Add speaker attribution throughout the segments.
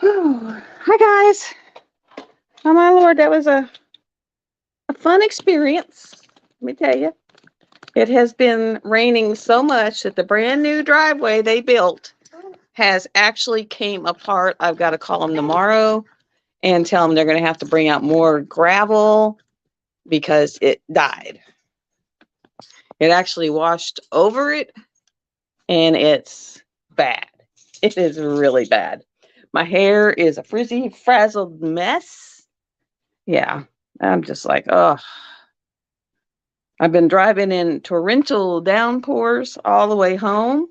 Speaker 1: Hi guys. Oh my lord, that was a fun experience. Let me tell you. It has been raining so much that the brand new driveway they built has actually came apart. I've got to call them tomorrow and tell them they're going to have to bring out more gravel because it died. It actually washed over it and it's bad. It is really bad. My hair is a frizzy, frazzled mess. Yeah, I'm just like, oh, I've been driving in torrential downpours all the way home.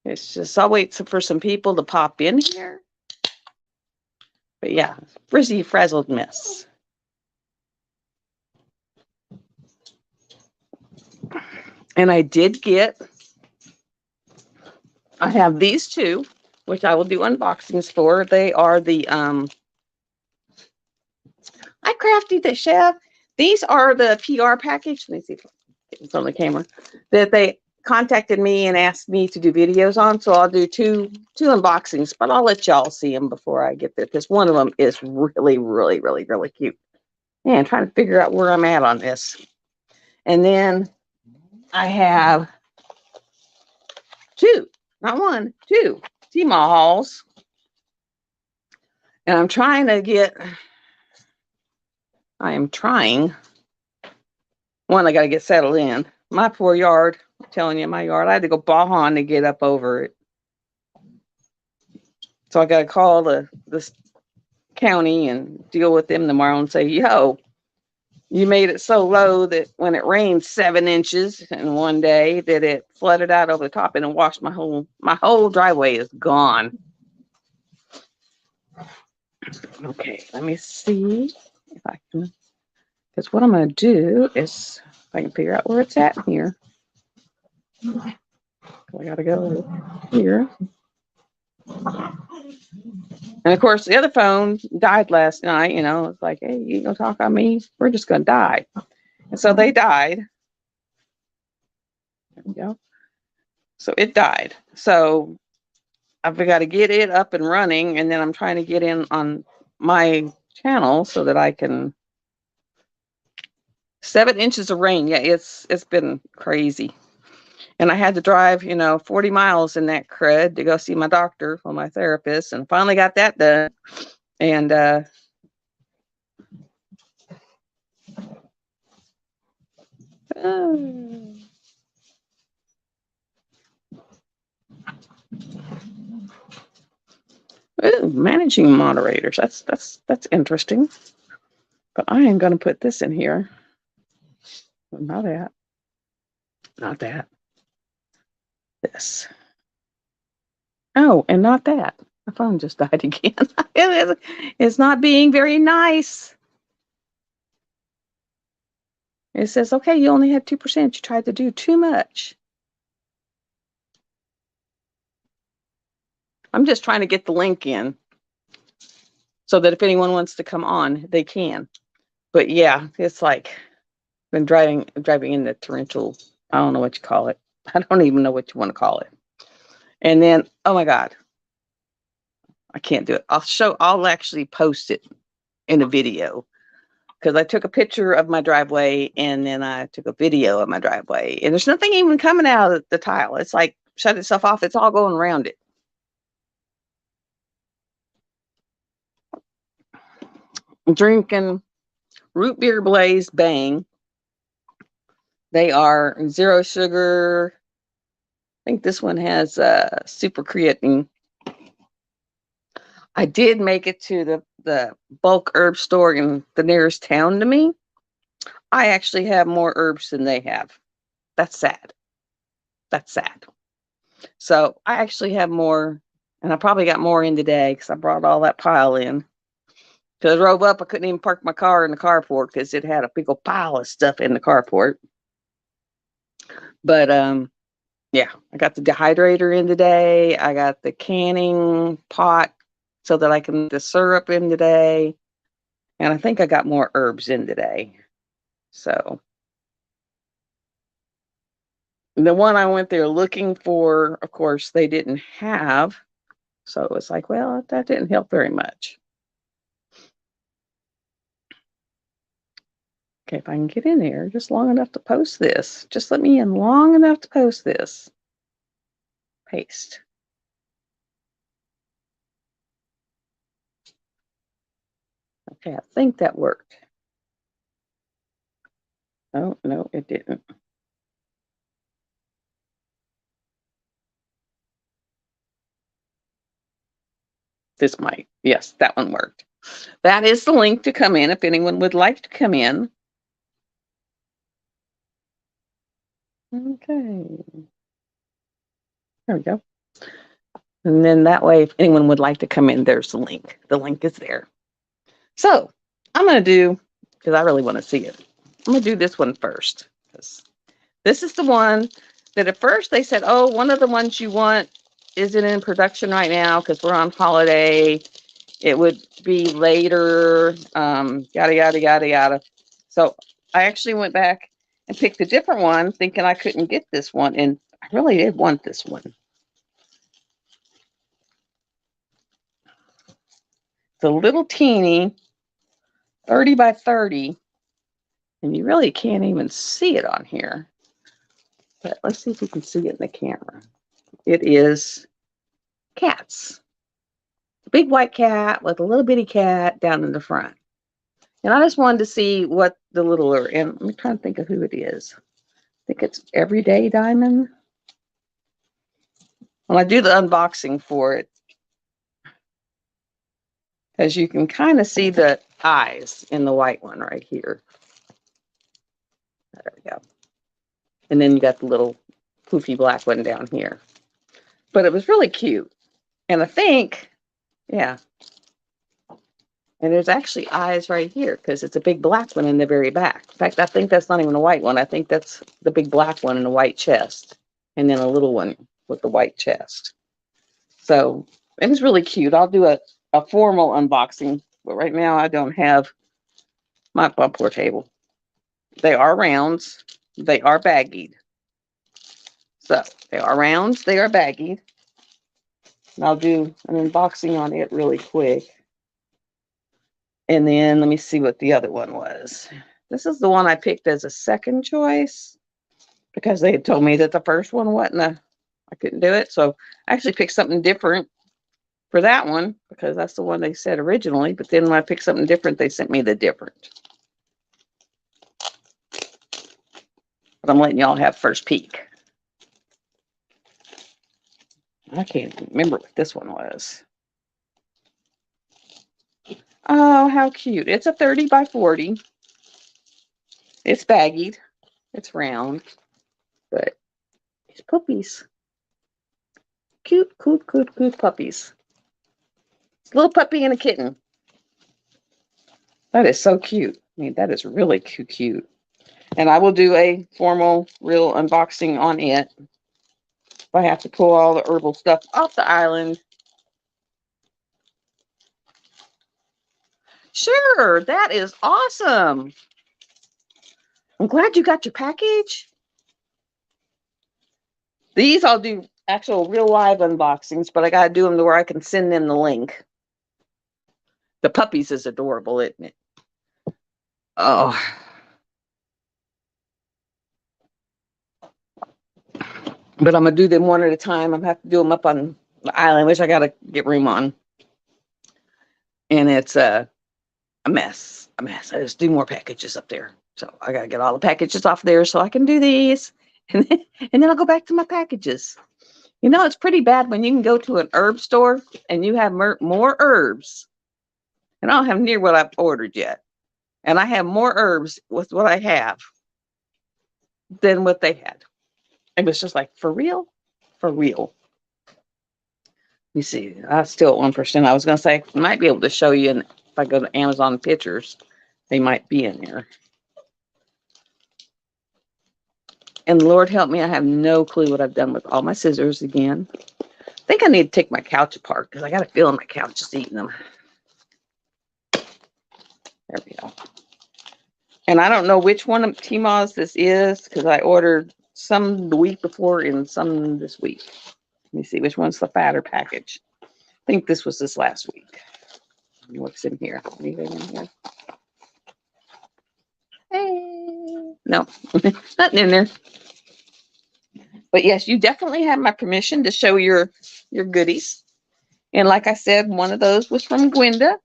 Speaker 1: It's just, I'll wait for some people to pop in here. But yeah, frizzy, frazzled mess. And I have these two, which I will do unboxings for. They are the, I Crafty the Chef. These are the PR package. Let me see if it's on the camera. That they contacted me and asked me to do videos on. So I'll do two unboxings, but I'll let y'all see them before I get there because one of them is really, really, really, really cute. Man, trying to figure out where I'm at on this. And then I have two, not one, two Tmall hauls. And I am trying. One, I got to get settled in. My poor yard, I'm telling you, my yard, I had to go bahan to get up over it. So I got to call this county and deal with them tomorrow and say, yo, you made it so low that when it rained 7 inches in one day that it flooded out over the top and it washed my whole driveway is gone. Okay, let me see if I can, because what I'm going to do is, if I can figure out where it's at here. I got to go here. And of course, the other phone died last night. It's like, hey, you gonna talk on me? We're just gonna die. And so they died. There we go. So it died. So I've got to get it up and running, and then I'm trying to get in on my channel so that I can. 7 inches of rain. Yeah, it's been crazy. And I had to drive, 40 miles in that crud to go see my doctor or my therapist, and finally got that done. And ooh, managing moderators. That's interesting. But I am going to put this in here. Not that. Not that. This. Oh, and not that. My phone just died again. It's not being very nice. It says, okay, you only had 2%. You tried to do too much. I'm just trying to get the link in so that if anyone wants to come on, they can. But yeah, it's like been driving in the torrential. I don't know what you call it. I don't even know what you want to call it. And then, oh my God, I can't do it. I'll actually post it in a video because I took a picture of my driveway and then I took a video of my driveway. And there's nothing even coming out of the tile. It's like shut itself off. It's all going around it. I'm drinking root beer blaze bang. They are zero sugar. I think this one has super creatine. I did make it to the bulk herb store in the nearest town to me. I actually have more herbs than they have. That's sad. That's sad. So I actually have more, and I probably got more in today because I brought all that pile in. Because I drove up, I couldn't even park my car in the carport because it had a big old pile of stuff in the carport. But yeah, I got the dehydrator in today. I got the canning pot so that I can the syrup in today. And I think I got more herbs in today. So the one I went there looking for, of course, they didn't have. So it was like, well, that didn't help very much. Okay, if I can get in there just long enough to post this. Just let me in long enough to post this. Paste. Okay, I think that worked. Oh, no, it didn't. This might. Yes, that one worked. That is the link to come in if anyone would like to come in. Okay. There we go. And then that way, if anyone would like to come in, there's the link. The link is there. So I'm going to do, because I really want to see it, I'm going to do this one first. This is the one that at first they said, oh, one of the ones you want isn't in production right now because we're on holiday. It would be later, yada, yada, yada, yada. So I actually went back and picked a different one thinking I couldn't get this one. And I really did want this one. It's a little teeny 30 by 30. And you really can't even see it on here. But let's see if you can see it in the camera. It is cats. A big white cat with a little bitty cat down in the front. And I just wanted to see what the littler, and I'm trying to think of who it is. I think it's Everyday Diamond. When I do the unboxing for it, as you can kind of see the eyes in the white one right here. There we go. And then you got the little poofy black one down here. But it was really cute. And I think, yeah. And there's actually eyes right here because it's a big black one in the very back. In fact, I think that's not even a white one. I think that's the big black one in the white chest. And then a little one with the white chest. So it was really cute. I'll do a formal unboxing. But right now I don't have my poor table. They are rounds. They are baggied. So they are rounds. They are baggied. And I'll do an unboxing on it really quick. And then let me see what the other one was. This is the one I picked as a second choice because they had told me that the first one wasn't I couldn't do it. So I actually picked something different for that one because that's the one they said originally. But then when I picked something different, they sent me the different. But I'm letting y'all have first peek. I can't even remember what this one was. Oh, how cute. It's a 30 by 40. It's baggied. It's round. But it's puppies. Cute, cute, cute, cute puppies. It's a little puppy and a kitten. That is so cute. I mean, that is really cute. And I will do a formal, real unboxing on it. If I have to pull all the herbal stuff off the island. Sure, that is awesome. I'm glad you got your package. These I'll do actual real live unboxings, but I got to do them to where I can send them the link. The puppies is adorable, isn't it? Oh. But I'm going to do them one at a time. I'm going to have to do them up on the island, which I got to get room on. And it's a mess. A mess. I just do more packages up there. So I got to get all the packages off there so I can do these. And then I'll go back to my packages. You know, it's pretty bad when you can go to an herb store and you have more herbs. And I don't have near what I've ordered yet. And I have more herbs with what I have than what they had. It was just like, for real? For real. Let me see. I'm still at 1%. I was going to say, I might be able to show you if I go to Amazon Pictures. They might be in there. And Lord help me, I have no clue what I've done with all my scissors again. I think I need to take my couch apart because I got a feeling my couch is eating them. There we go. And I don't know which one of Tmall's this is because I ordered some the week before and some this week. Let me see which one's the fatter package. I think this was this last week. What's in here? Anything in here? Hey. No, nothing in there. But yes, you definitely have my permission to show your goodies. And like I said, one of those was from Gwenda.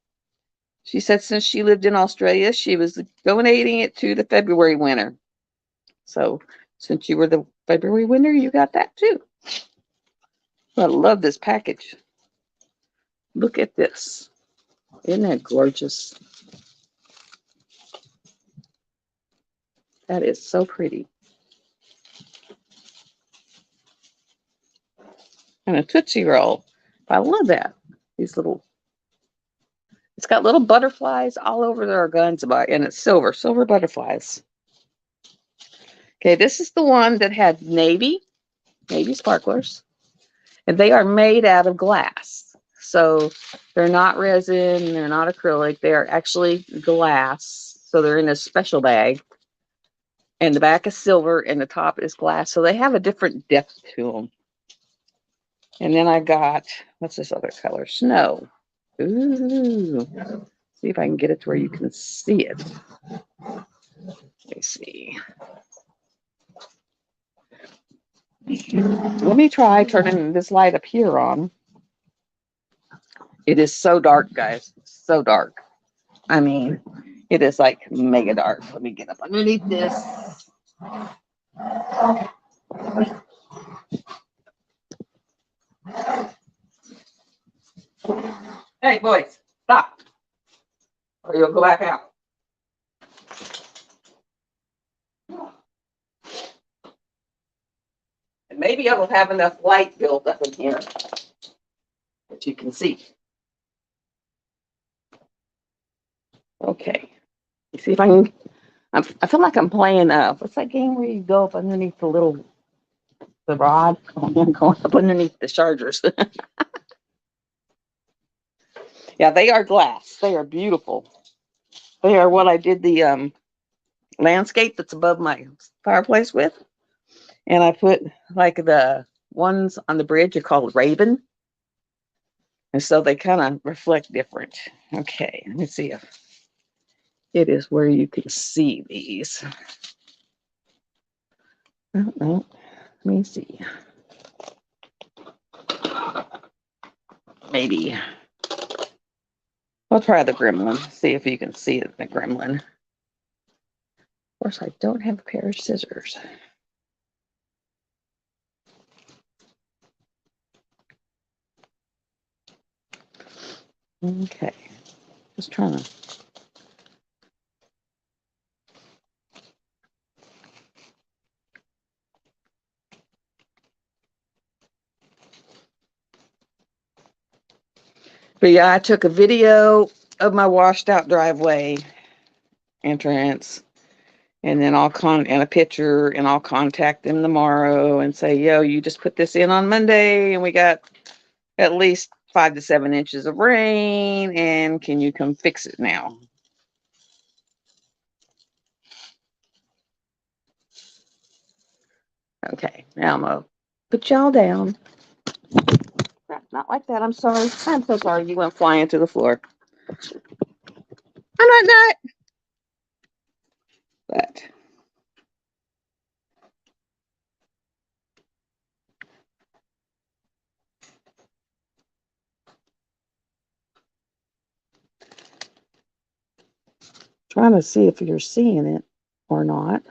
Speaker 1: She said since she lived in Australia, she was donating it to the February winner. So since you were the February winner, you got that too. I love this package. Look at this. Isn't that gorgeous? That is so pretty. And a Tootsie Roll. I love that. These little, it's got little butterflies all over their guns, and it's silver butterflies. Okay, this is the one that had navy sparklers, and they are made out of glass. So they're not resin, they're not acrylic, they are actually glass. So they're in a special bag, and the back is silver and the top is glass. So they have a different depth to them. And then I got, what's this other color? Snow. Ooh. See if I can get it to where you can see it. Let me see. Let me try turning this light up here on. It is so dark, guys. So dark. I mean, it is like mega dark. Let me get up underneath this. Hey, boys, stop. Or you'll go back out. And maybe I will have enough light built up in here that you can see. Okay. Let's see if I can. I feel like I'm playing, what's that game where you go up underneath the rod? I'm going up underneath the chargers. Yeah, they are glass. They are beautiful. They are what I did the landscape that's above my fireplace with. And I put like the ones on the bridge are called Raven. And so they kind of reflect different. Okay, let me see if it is where you can see these. I don't know. Let me see. Maybe. I'll try the gremlin. See if you can see it in the gremlin. Of course, I don't have a pair of scissors. Okay. Just trying to. But yeah, I took a video of my washed out driveway entrance, and then and a picture, and I'll contact them tomorrow and say, yo, you just put this in on Monday and we got at least 5 to 7 inches of rain, and can you come fix it now? Okay, now I'm gonna put y'all down. Not like that. I'm sorry. I'm so sorry. You went flying to the floor. I'm not. But trying to see if you're seeing it or not.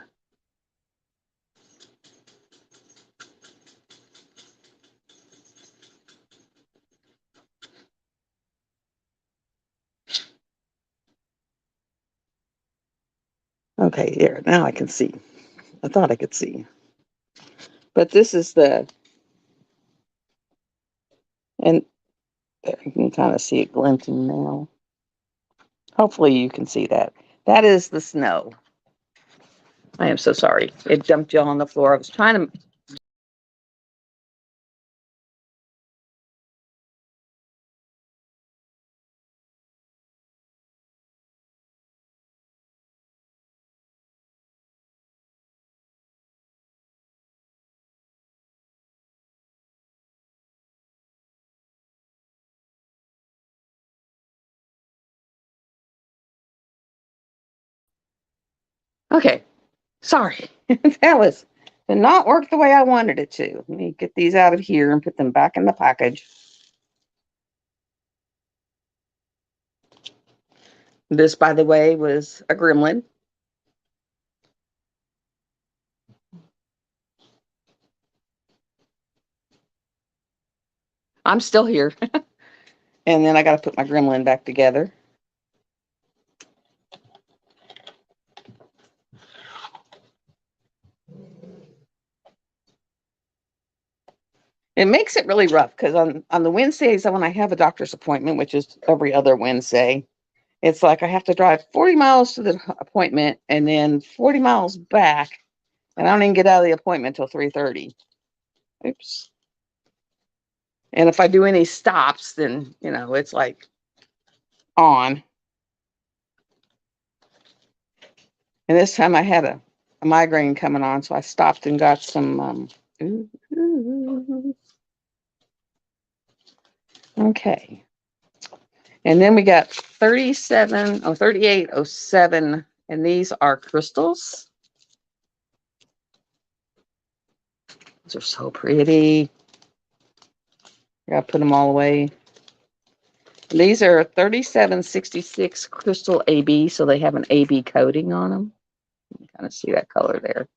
Speaker 1: Okay, here. Now I can see. I thought I could see. But this is and there, you can kind of see it glinting now. Hopefully you can see that. That is the snow. I am so sorry. It jumped you on the floor. I was trying to Okay, sorry. That did not work the way I wanted it to. Let me get these out of here and put them back in the package. This, by the way, was a gremlin. I'm still here. And then I got to put my gremlin back together. It makes it really rough because on the Wednesdays when I have a doctor's appointment, which is every other Wednesday, it's like I have to drive 40 miles to the appointment and then 40 miles back, and I don't even get out of the appointment until 3:30. Oops. And if I do any stops, then, it's like on. And this time I had a migraine coming on, so I stopped and got some, okay. And then we got 3807, and these are crystals. These are so pretty. I gotta put them all away. These are 3766 crystal AB, so they have an AB coating on them. You can kind of see that color there.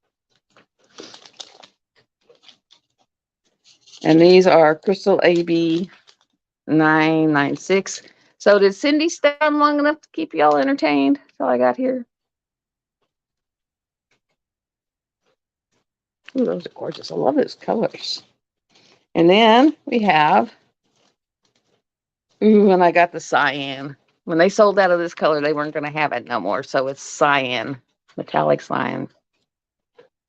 Speaker 1: And these are crystal AB 996. So did Cindy stay on long enough to keep y'all entertained? That's all I got here. Ooh, those are gorgeous. I love those colors. And then we have, and I got the cyan. When they sold out of this color, they weren't going to have it no more. So it's cyan, metallic cyan.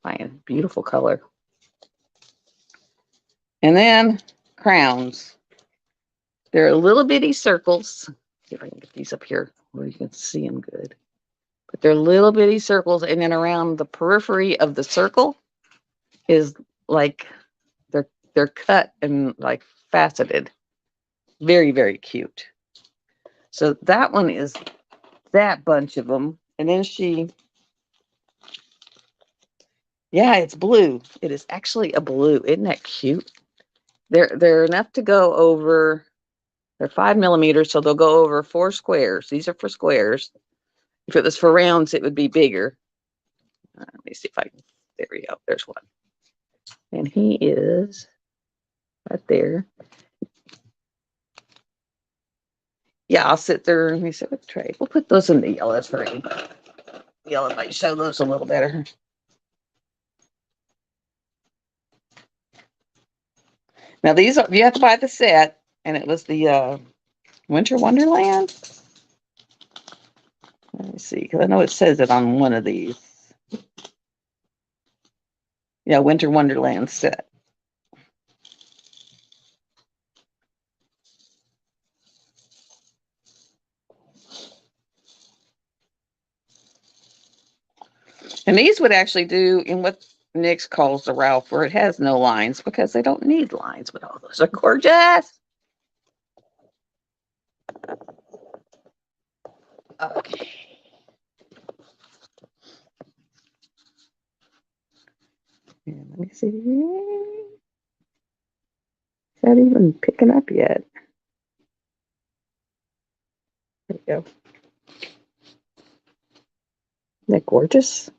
Speaker 1: Cyan, beautiful color. And then crowns. They're little bitty circles. See if I can get these up here where you can see them good. But they're little bitty circles, and then around the periphery of the circle is like they're cut and like faceted. Very, very cute. So that one is that bunch of them. And then yeah, it's blue. It is actually a blue. Isn't that cute? They're enough to go over. They're 5 millimeters, so they'll go over 4 squares. These are for squares. If it was for rounds, it would be bigger. Let me see if I can. There we go. There's one. And he is right there. Yeah, I'll sit there. Let me see what tray. We'll put those in the yellow tray. The yellow might show those a little better. Now these are, you have to buy the set, and it was the Winter Wonderland. Let me see, because I know it says it on one of these. Yeah, Winter Wonderland set. And these would actually do in what Nyx calls the Ralph, where it has no lines, because they don't need lines, but all those are gorgeous. Okay. And let me see. Is that even picking up yet? There we go. Isn't that gorgeous?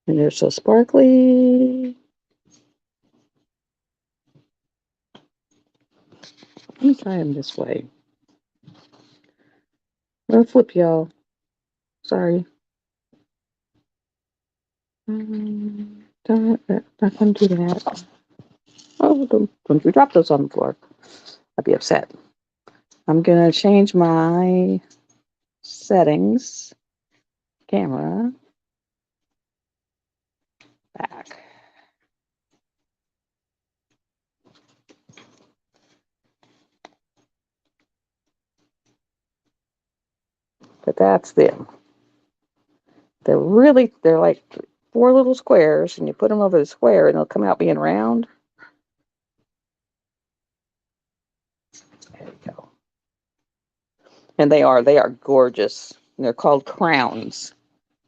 Speaker 1: And they're so sparkly. Let me try them this way. I'll flip y'all. Sorry. Not gonna do that. Oh, don't you drop those on the floor. I'd be upset. I'm gonna change my settings. Camera. Back. But that's them. They're like 4 little squares, and you put them over the square, and they'll come out being round. There you go. And they are gorgeous. They're called crowns.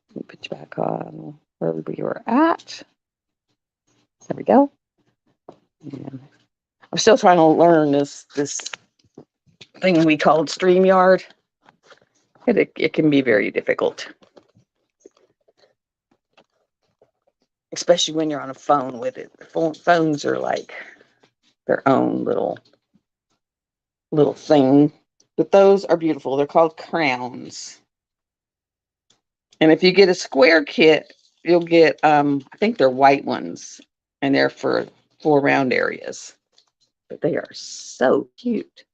Speaker 1: Let me put you back on where we were at. There we go. And I'm still trying to learn this thing we called StreamYard. It can be very difficult, especially when you're on a phone with it. Phones are like their own little thing. But those are beautiful. They're called crowns. And if you get a square kit, you'll get I think they're white ones, and they're for round areas. But they are so cute.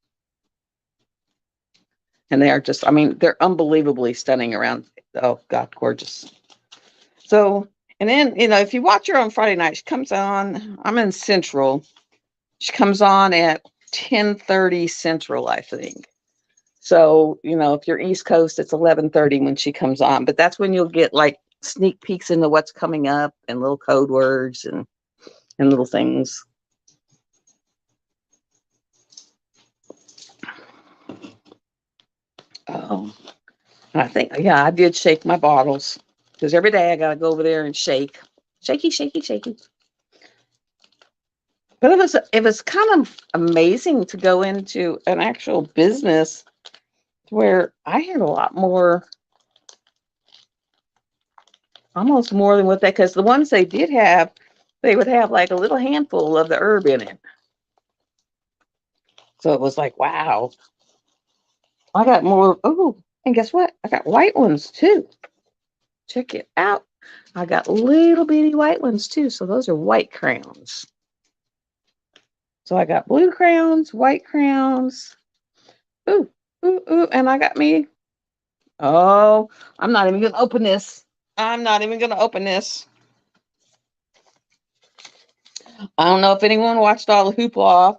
Speaker 1: And they are just, I mean, they're unbelievably stunning around. Oh God, gorgeous. So, and then, if you watch her on Friday night, she comes on, I'm in Central. She comes on at 10:30 Central, I think. So, if you're East Coast, it's 11:30 when she comes on. But that's when you'll get like sneak peeks into what's coming up and little code words and little things. Oh, I think, yeah, I did shake my bottles because every day I got to go over there and shake. Shaky, shaky, shaky. But it was kind of amazing to go into an actual business where I had a lot more, almost more than what because the ones they did have, they would have like a little handful of the herb in it. So it was like, wow, I got more. Oh, and guess what? I got white ones too. Check it out. I got little bitty white ones too. So those are white crowns. So I got blue crowns, white crowns. Ooh, ooh, ooh. And I got me. Oh, I'm not even going to open this. I'm not even going to open this. I don't know if anyone watched all the hoopla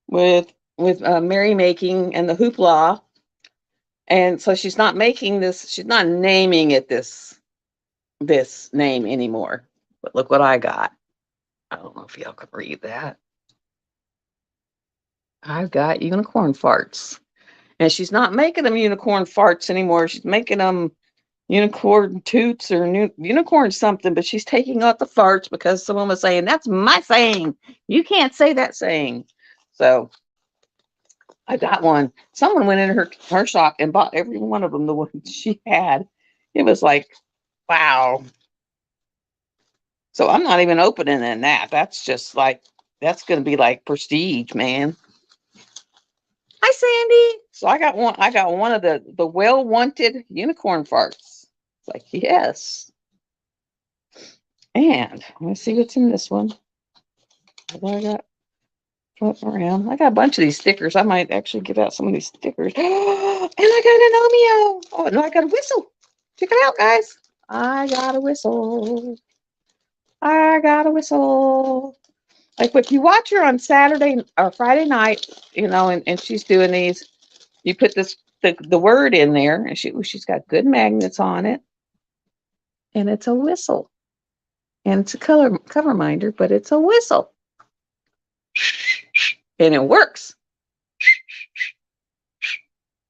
Speaker 1: with Mary making and the hoopla. And so she's not making this, she's not naming it this name anymore. But look what I got. I don't know if y'all can read that. I've got unicorn farts. And she's not making them unicorn farts anymore. She's making them unicorn toots or unicorn something, but she's taking out the farts because someone was saying, that's my saying. You can't say that saying. So I got one. Someone went in her shop and bought every one of them, the ones she had. It was like, wow. So I'm not even opening in that. That's just like, that's going to be like prestige, man. Hi, Sandy. So I got one. I got one of the well-wanted unicorn farts. It's like, yes. And let me see what's in this one. What I got floating around. I got a bunch of these stickers. I might actually give out some of these stickers. And I got an Omeo. Oh no, I got a whistle. Check it out, guys. I got a whistle. I got a whistle. Like if you watch her on Saturday or Friday night, and she's doing these, you put the word in there, and she's got good magnets on it, and it's a whistle, and it's a cover minder, but it's a whistle, and it works.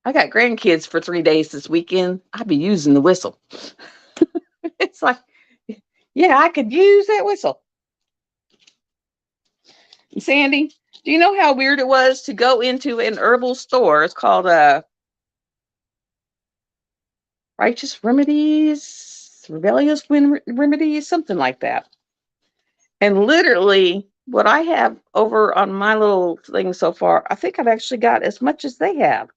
Speaker 1: I got grandkids for 3 days this weekend. I'll be using the whistle. It's like, yeah, I could use that whistle. Sandy, do you know how weird it was to go into an herbal store? It's called Righteous Remedies, Rebellious Remedies, something like that. And literally, what I have over on my little thing so far, I think I've actually got as much as they have.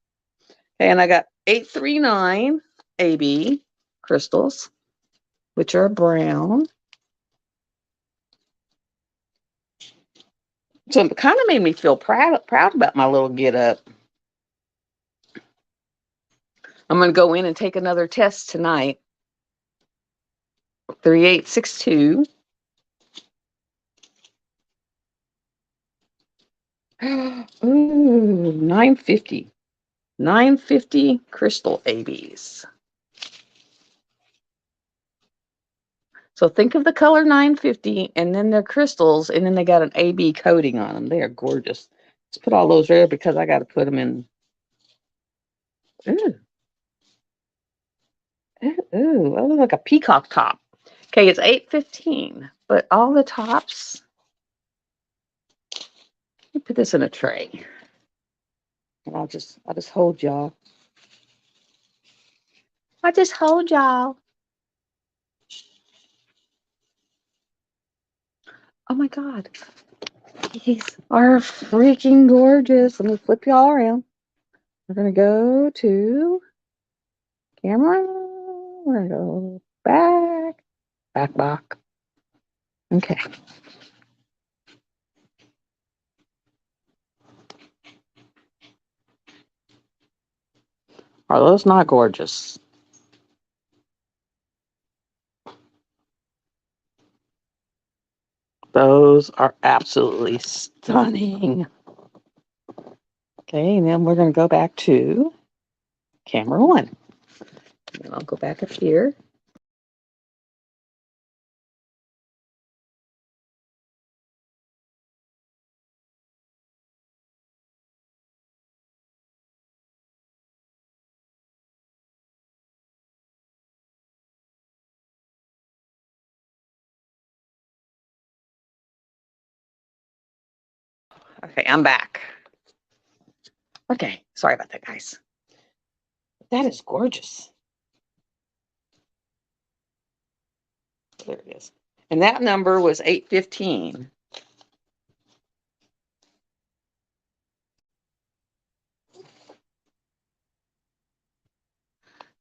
Speaker 1: And I got 839 AB crystals, which are brown. So it kind of made me feel proud about my little get up. I'm going to go in and take another test tonight. 3862. Ooh, 950. 950 crystal ABs. So think of the color 950, and then they're crystals, and then they got an AB coating on them. They are gorgeous. Let's put all those there because I got to put them in. Ooh. Ooh, that looks like a peacock top. Okay, it's 8.15, but all the tops. Let me put this in a tray. And I'll just hold y'all. I just hold y'all. Oh my God. These are freaking gorgeous. Let me flip y'all around. We're gonna go to camera. We're gonna go back. Back. Okay. Are those not gorgeous? Those are absolutely stunning. Okay, and then we're going to go back to camera one. And I'll go back up here. Okay, I'm back. Okay, sorry about that, guys. That is gorgeous. There it is. And that number was 815.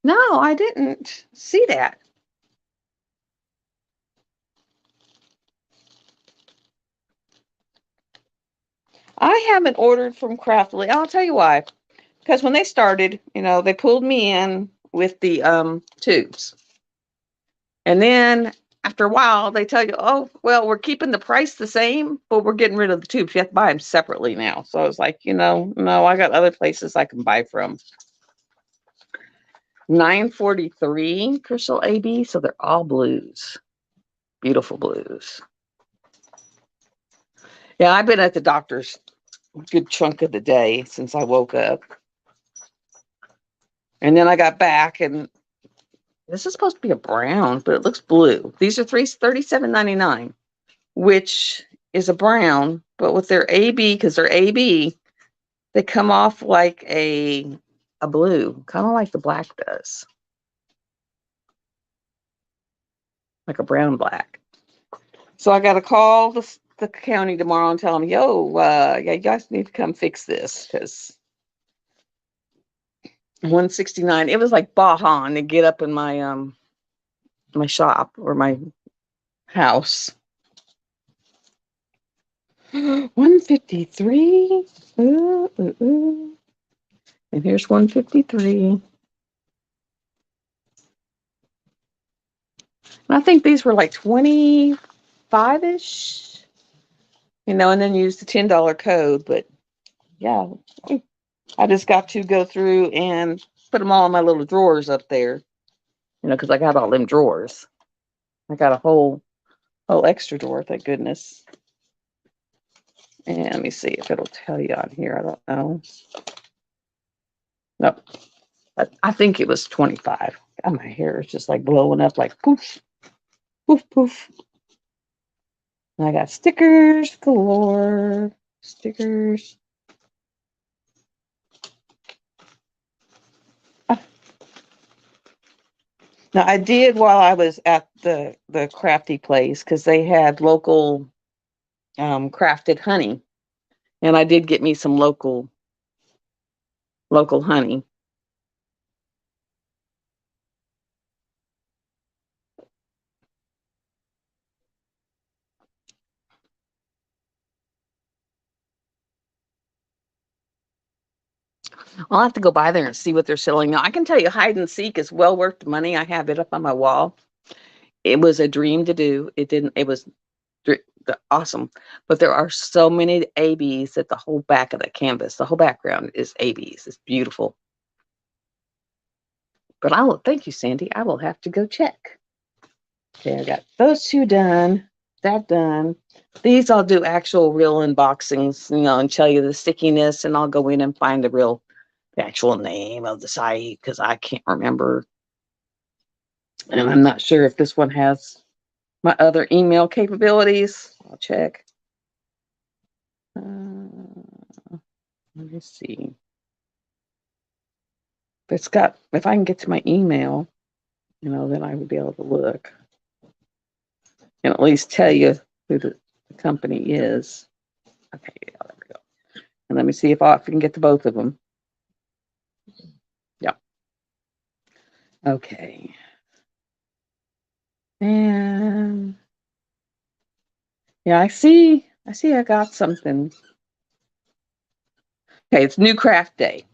Speaker 1: No, I didn't see that. I haven't ordered from Craftly. I'll tell you why. Because when they started, they pulled me in with the tubes. And then after a while, they tell you, oh, well, we're keeping the price the same, but we're getting rid of the tubes. You have to buy them separately now. So I was like, no, I got other places I can buy from. 943 Crystal AB. So they're all blues. Beautiful blues. Yeah, I've been at the doctor's a good chunk of the day since I woke up. And then I got back, and this is supposed to be a brown, but it looks blue. These are $37.99, which is a brown, but with their AB, because they're AB, they come off like a blue, kind of like the black does, like a brown black. So I got to call the county tomorrow and tell them, yo, yeah, you guys need to come fix this, because 169. It was like Bahan to get up in my my shop or my house. 153. Ooh. And here's 153. And I think these were like 25-ish, and then use the $10 code. But yeah, I just got to go through and put them all in my little drawers up there, because I got all them drawers. I got a whole extra drawer, thank goodness. And let me see if it'll tell you on here. I don't know. Nope. I think it was 25. God, my hair is just like blowing up like poof, poof, poof. And I got stickers galore. Stickers. Now I did while I was at the crafty place, because they had local crafted honey, and I did get me some local honey. I'll have to go by there and see what they're selling now. I can tell you, hide and seek is well worth the money. I have it up on my wall. It was a dream to do. It was awesome. But there are so many ABs that the whole back of the canvas, the whole background is ABs. It's beautiful. But thank you, Sandy. I will have to go check. Okay, I got those two done. That done. These I'll do actual real unboxings, and tell you the stickiness, and I'll go in and find the real the actual name of the site because I can't remember. And I'm not sure if this one has my other email capabilities. I'll check. Let me see. If I can get to my email, then I would be able to look and at least tell you who the company is. Okay, yeah, there we go. And let me see if I can get to both of them. Yeah. Okay. And yeah, I see I got something. Okay, it's New Craft Day.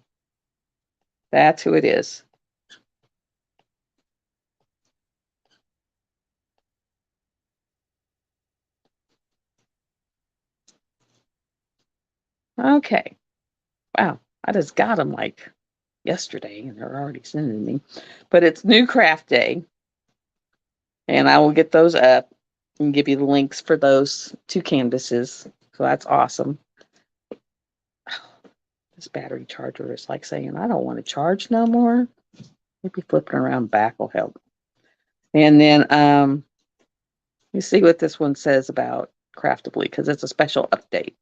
Speaker 1: That's who it is. Okay. Wow. I just got them like yesterday and they're already sending me. But it's New Craft Day. And I will get those up and give you the links for those two canvases. So that's awesome. This battery charger is like saying, I don't want to charge no more. Maybe flipping around back will help. And then you see what this one says about Craftably because it's a special update.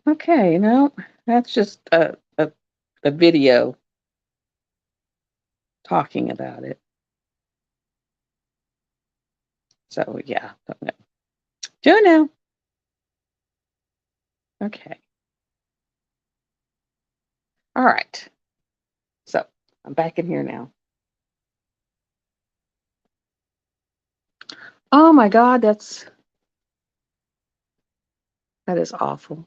Speaker 1: Okay, no, that's just a video talking about it. So yeah, don't know. Do know. Okay. All right. So I'm back in here now. Oh my God, that is awful.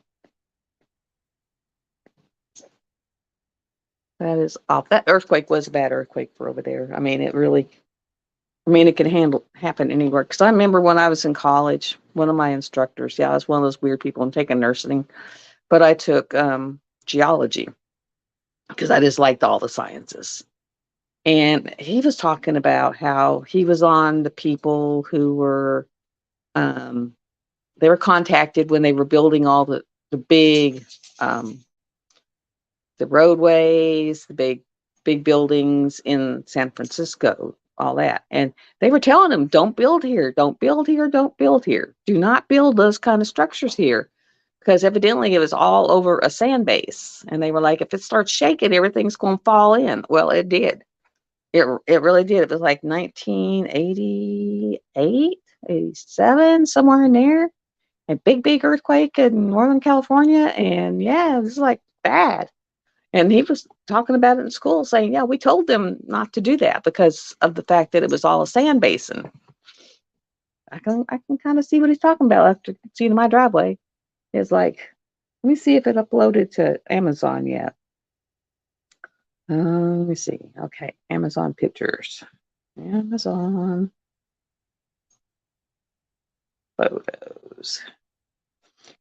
Speaker 1: That is awful. That earthquake was a bad earthquake for over there. I mean, it can happen anywhere. Because I remember when I was in college, one of my instructors, yeah, I was one of those weird people and taking nursing, but I took geology because I just liked all the sciences. And he was talking about how he was on the people who were, they were contacted when they were building all the big, the roadways, the big buildings in San Francisco, all that. And they were telling them, don't build here, don't build here, don't build here. Do not build those kind of structures here. Because evidently it was all over a sand base. And they were like, if it starts shaking, everything's going to fall in. Well, it did. It really did. It was like 1988, 87, somewhere in there. A big earthquake in Northern California. And yeah, it was like bad. And he was talking about it in school, saying, yeah, we told them not to do that because of the fact that it was all a sand basin. I can kind of see what he's talking about after seeing my driveway. It's like, let me see if it uploaded to Amazon yet. Let me see. Okay, Amazon pictures. Amazon photos.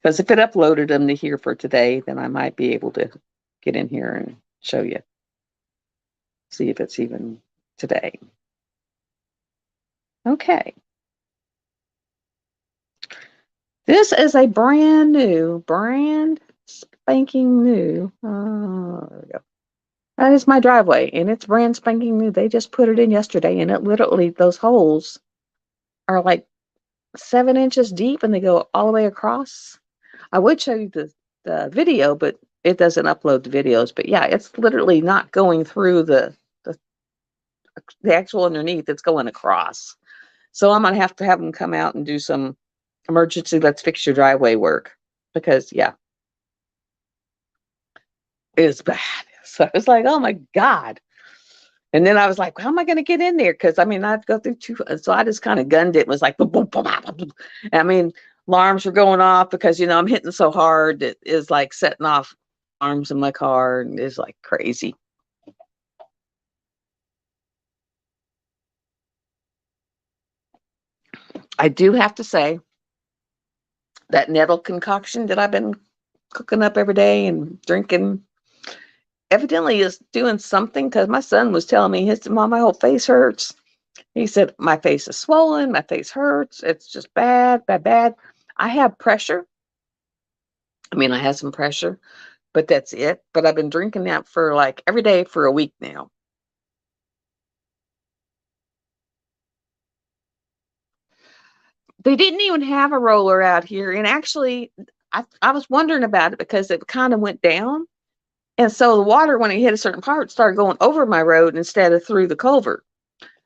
Speaker 1: Because if it uploaded them to here for today, then I might be able to get in here and show you. See if it's even today. Okay. This is a brand spanking new. There we go. That is my driveway, and it's brand spanking new. They just put it in yesterday, and it literally, those holes are like 7 inches deep, and they go all the way across. I would show you the video, but it doesn't upload the videos. But yeah, it's literally not going through the actual underneath. It's going across. So I'm gonna have to have them come out and do some emergency let's fix your driveway work because yeah, it's bad. So I was like, oh my God. And then I was like, how am I going to get in there? Because I mean, I'd go through so I just kind of gunned it. It was like, boom, boom, boom, boom, boom. I mean, alarms were going off because, I'm hitting so hard. It is like setting off alarms in my car and it's like crazy. I do have to say that nettle concoction that I've been cooking up every day and drinking, evidently is doing something because my son was telling me, his mom, my whole face hurts. He said, my face is swollen, my face hurts. It's just bad, bad, bad. I have pressure. I mean, I have some pressure, but that's it. But I've been drinking that for like every day for a week now. They didn't even have a roller out here. And actually, I was wondering about it because it kind of went down. And so the water, when it hit a certain part, started going over my road instead of through the culvert.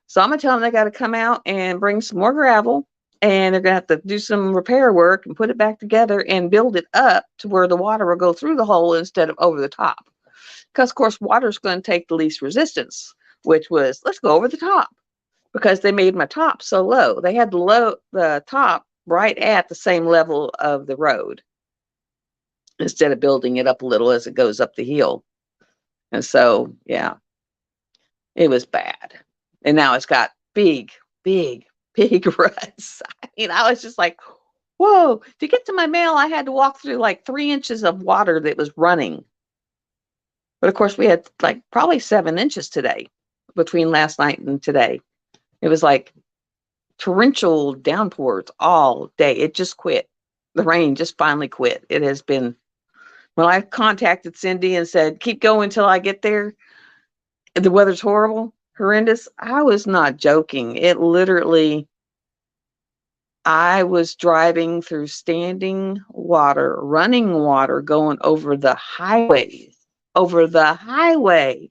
Speaker 1: So I'm gonna tell them they got to come out and bring some more gravel, and they're gonna have to do some repair work and put it back together and build it up to where the water will go through the hole instead of over the top. Because of course, water's going to take the least resistance, which was let's go over the top. Because they made my top so low, they had the top right at the same level of the road instead of building it up a little as it goes up the hill. And so, yeah, it was bad. And now it's got big, big, big ruts. I mean, I was just like, whoa, to get to my mail, I had to walk through like 3 inches of water that was running. But of course, we had like probably 7 inches today between last night and today. It was like torrential downpours all day. It just quit. The rain just finally quit. It has been, well, I contacted Cindy and said, keep going till I get there. The weather's horrible, horrendous. I was not joking. It literally, I was driving through standing water, running water, going over the highways, over the highway.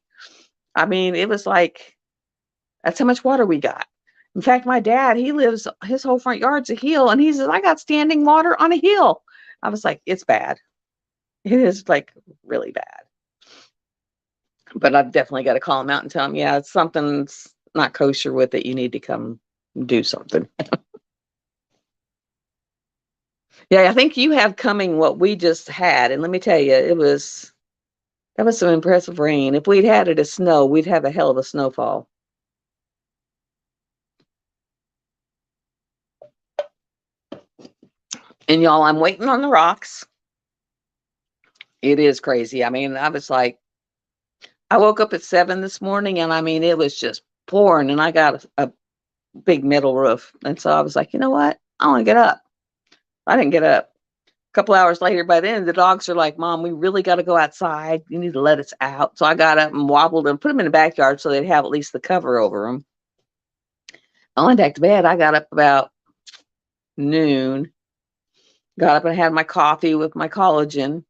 Speaker 1: I mean, it was like, that's how much water we got. In fact, my dad, he lives, his whole front yard's a hill, and he says, I got standing water on a hill. I was like, it's bad. It is like really bad. But I've definitely got to call him out and tell him, yeah, something's not kosher with it. You need to come do something. Yeah, I think you have coming what we just had. And let me tell you, that was some impressive rain. If we'd had it as snow, we'd have a hell of a snowfall. And y'all, I'm waiting on the rocks. It is crazy. I mean, I was like, I woke up at 7 this morning and I mean, it was just pouring and I got a big metal roof. And so I was like, you know what? I want to get up. I didn't get up. A couple hours later, by then, the dogs are like, Mom, we really got to go outside. You need to let us out. So I got up and wobbled and put them in the backyard so they'd have at least the cover over them. I went back to bed. I got up about noon, got up and had my coffee with my collagen.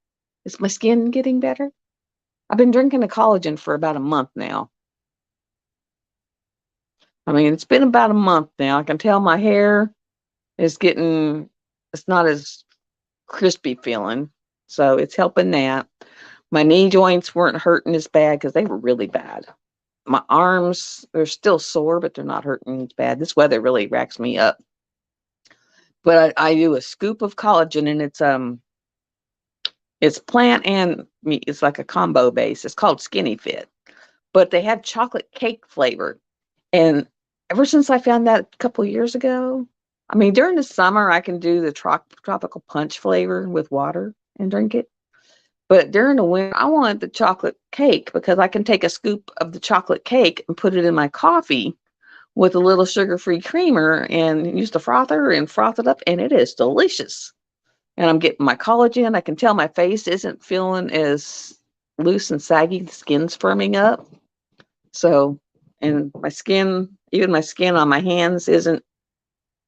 Speaker 1: Is my skin getting better? I've been drinking the collagen for about a month now. I mean, it's been about a month now. I can tell my hair is getting, it's not as crispy feeling. So it's helping that. My knee joints weren't hurting as bad because they were really bad. My arms, they're still sore, but they're not hurting as bad. This weather really racks me up. But I do a scoop of collagen and it's plant and meat. It's like a combo base. It's called Skinny Fit. But they have chocolate cake flavor. And ever since I found that a couple of years ago, I mean, during the summer, I can do the tropical punch flavor with water and drink it. But during the winter, I want the chocolate cake because I can take a scoop of the chocolate cake and put it in my coffee with a little sugar-free creamer and use the frother and froth it up, and it is delicious. And I'm getting my collagen. I can tell my face isn't feeling as loose and saggy. The skin's firming up. So, and my skin, even my skin on my hands isn't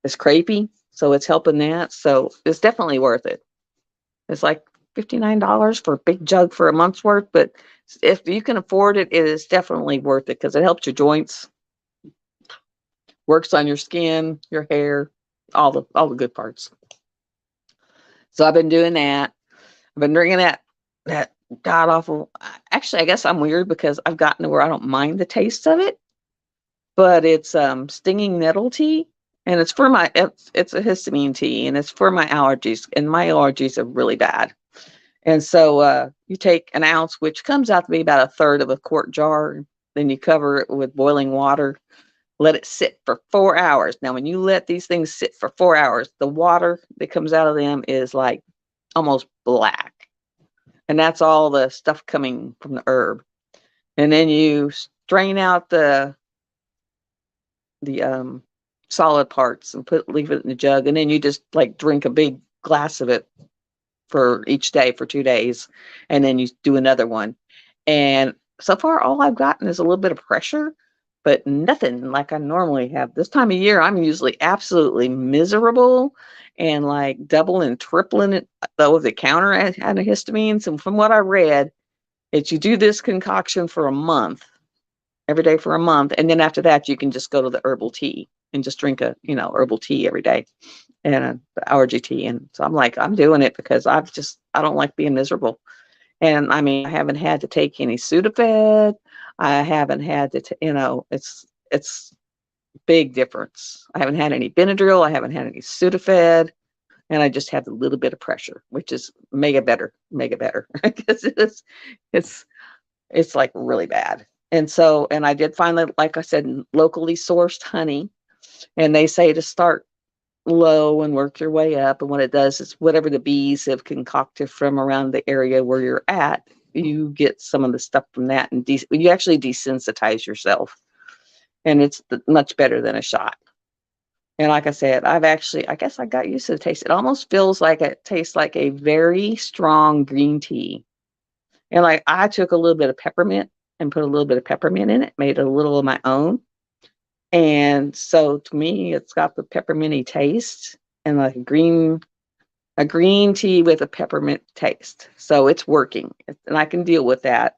Speaker 1: as crepey. So it's helping that. So it's definitely worth it. It's like $59 for a big jug for a month's worth. But if you can afford it, it is definitely worth it because it helps your joints, works on your skin, your hair, all the good parts. So I've been doing that. I've been drinking that god awful. Actually, I guess I'm weird because I've gotten to where I don't mind the taste of it, but it's stinging nettle tea, and it's for my it's a histamine tea, and it's for my allergies, and my allergies are really bad. And so you take an ounce, which comes out to be about a third of a quart jar, then you cover it with boiling water. Let it sit for 4 hours. Now, when you let these things sit for 4 hours, the water that comes out of them is like almost black. and that's all the stuff coming from the herb. And then you strain out the solid parts and leave it in the jug, and then you just like drink a big glass of it for each day for 2 days, and then you do another one. And so far, all I've gotten is a little bit of pressure, but nothing like I normally have. This time of year, I'm usually absolutely miserable and like double and tripling it over the counter antihistamines. And from what I read, it's you do this concoction for a month, every day for a month, and then after that, you can just go to the herbal tea and just drink a herbal tea every day and allergy tea. And so I'm like, I'm doing it because I don't like being miserable. And I mean, I haven't had to take any Sudafed. I haven't had to, it's big difference. I haven't had any Benadryl. I haven't had any Sudafed. And I just have a little bit of pressure, which is mega better. Because it's like really bad. And so, and I did find that, like I said, locally sourced honey. And they say to start low and work your way up. And what it does is whatever the bees have concocted from around the area where you're at, you get some of the stuff from that, and you actually desensitize yourself. And it's much better than a shot. And like I said, I guess I got used to the taste. It almost feels like it tastes like a very strong green tea. And like I took a little bit of peppermint and put a little bit of peppermint in it, made a little of my own. And so to me, it's got the pepperminty taste and like a green tea with a peppermint taste. So it's working, and I can deal with that.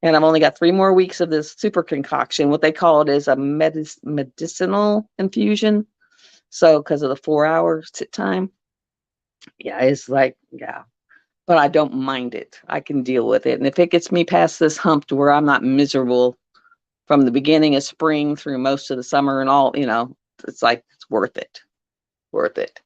Speaker 1: And I've only got 3 more weeks of this super concoction. What they call it is a medicinal infusion. So because of the 4 hour sit time, yeah, it's like, yeah, but I don't mind it. I can deal with it. And if it gets me past this hump to where I'm not miserable from the beginning of spring through most of the summer and all, it's like, it's worth it. Worth it.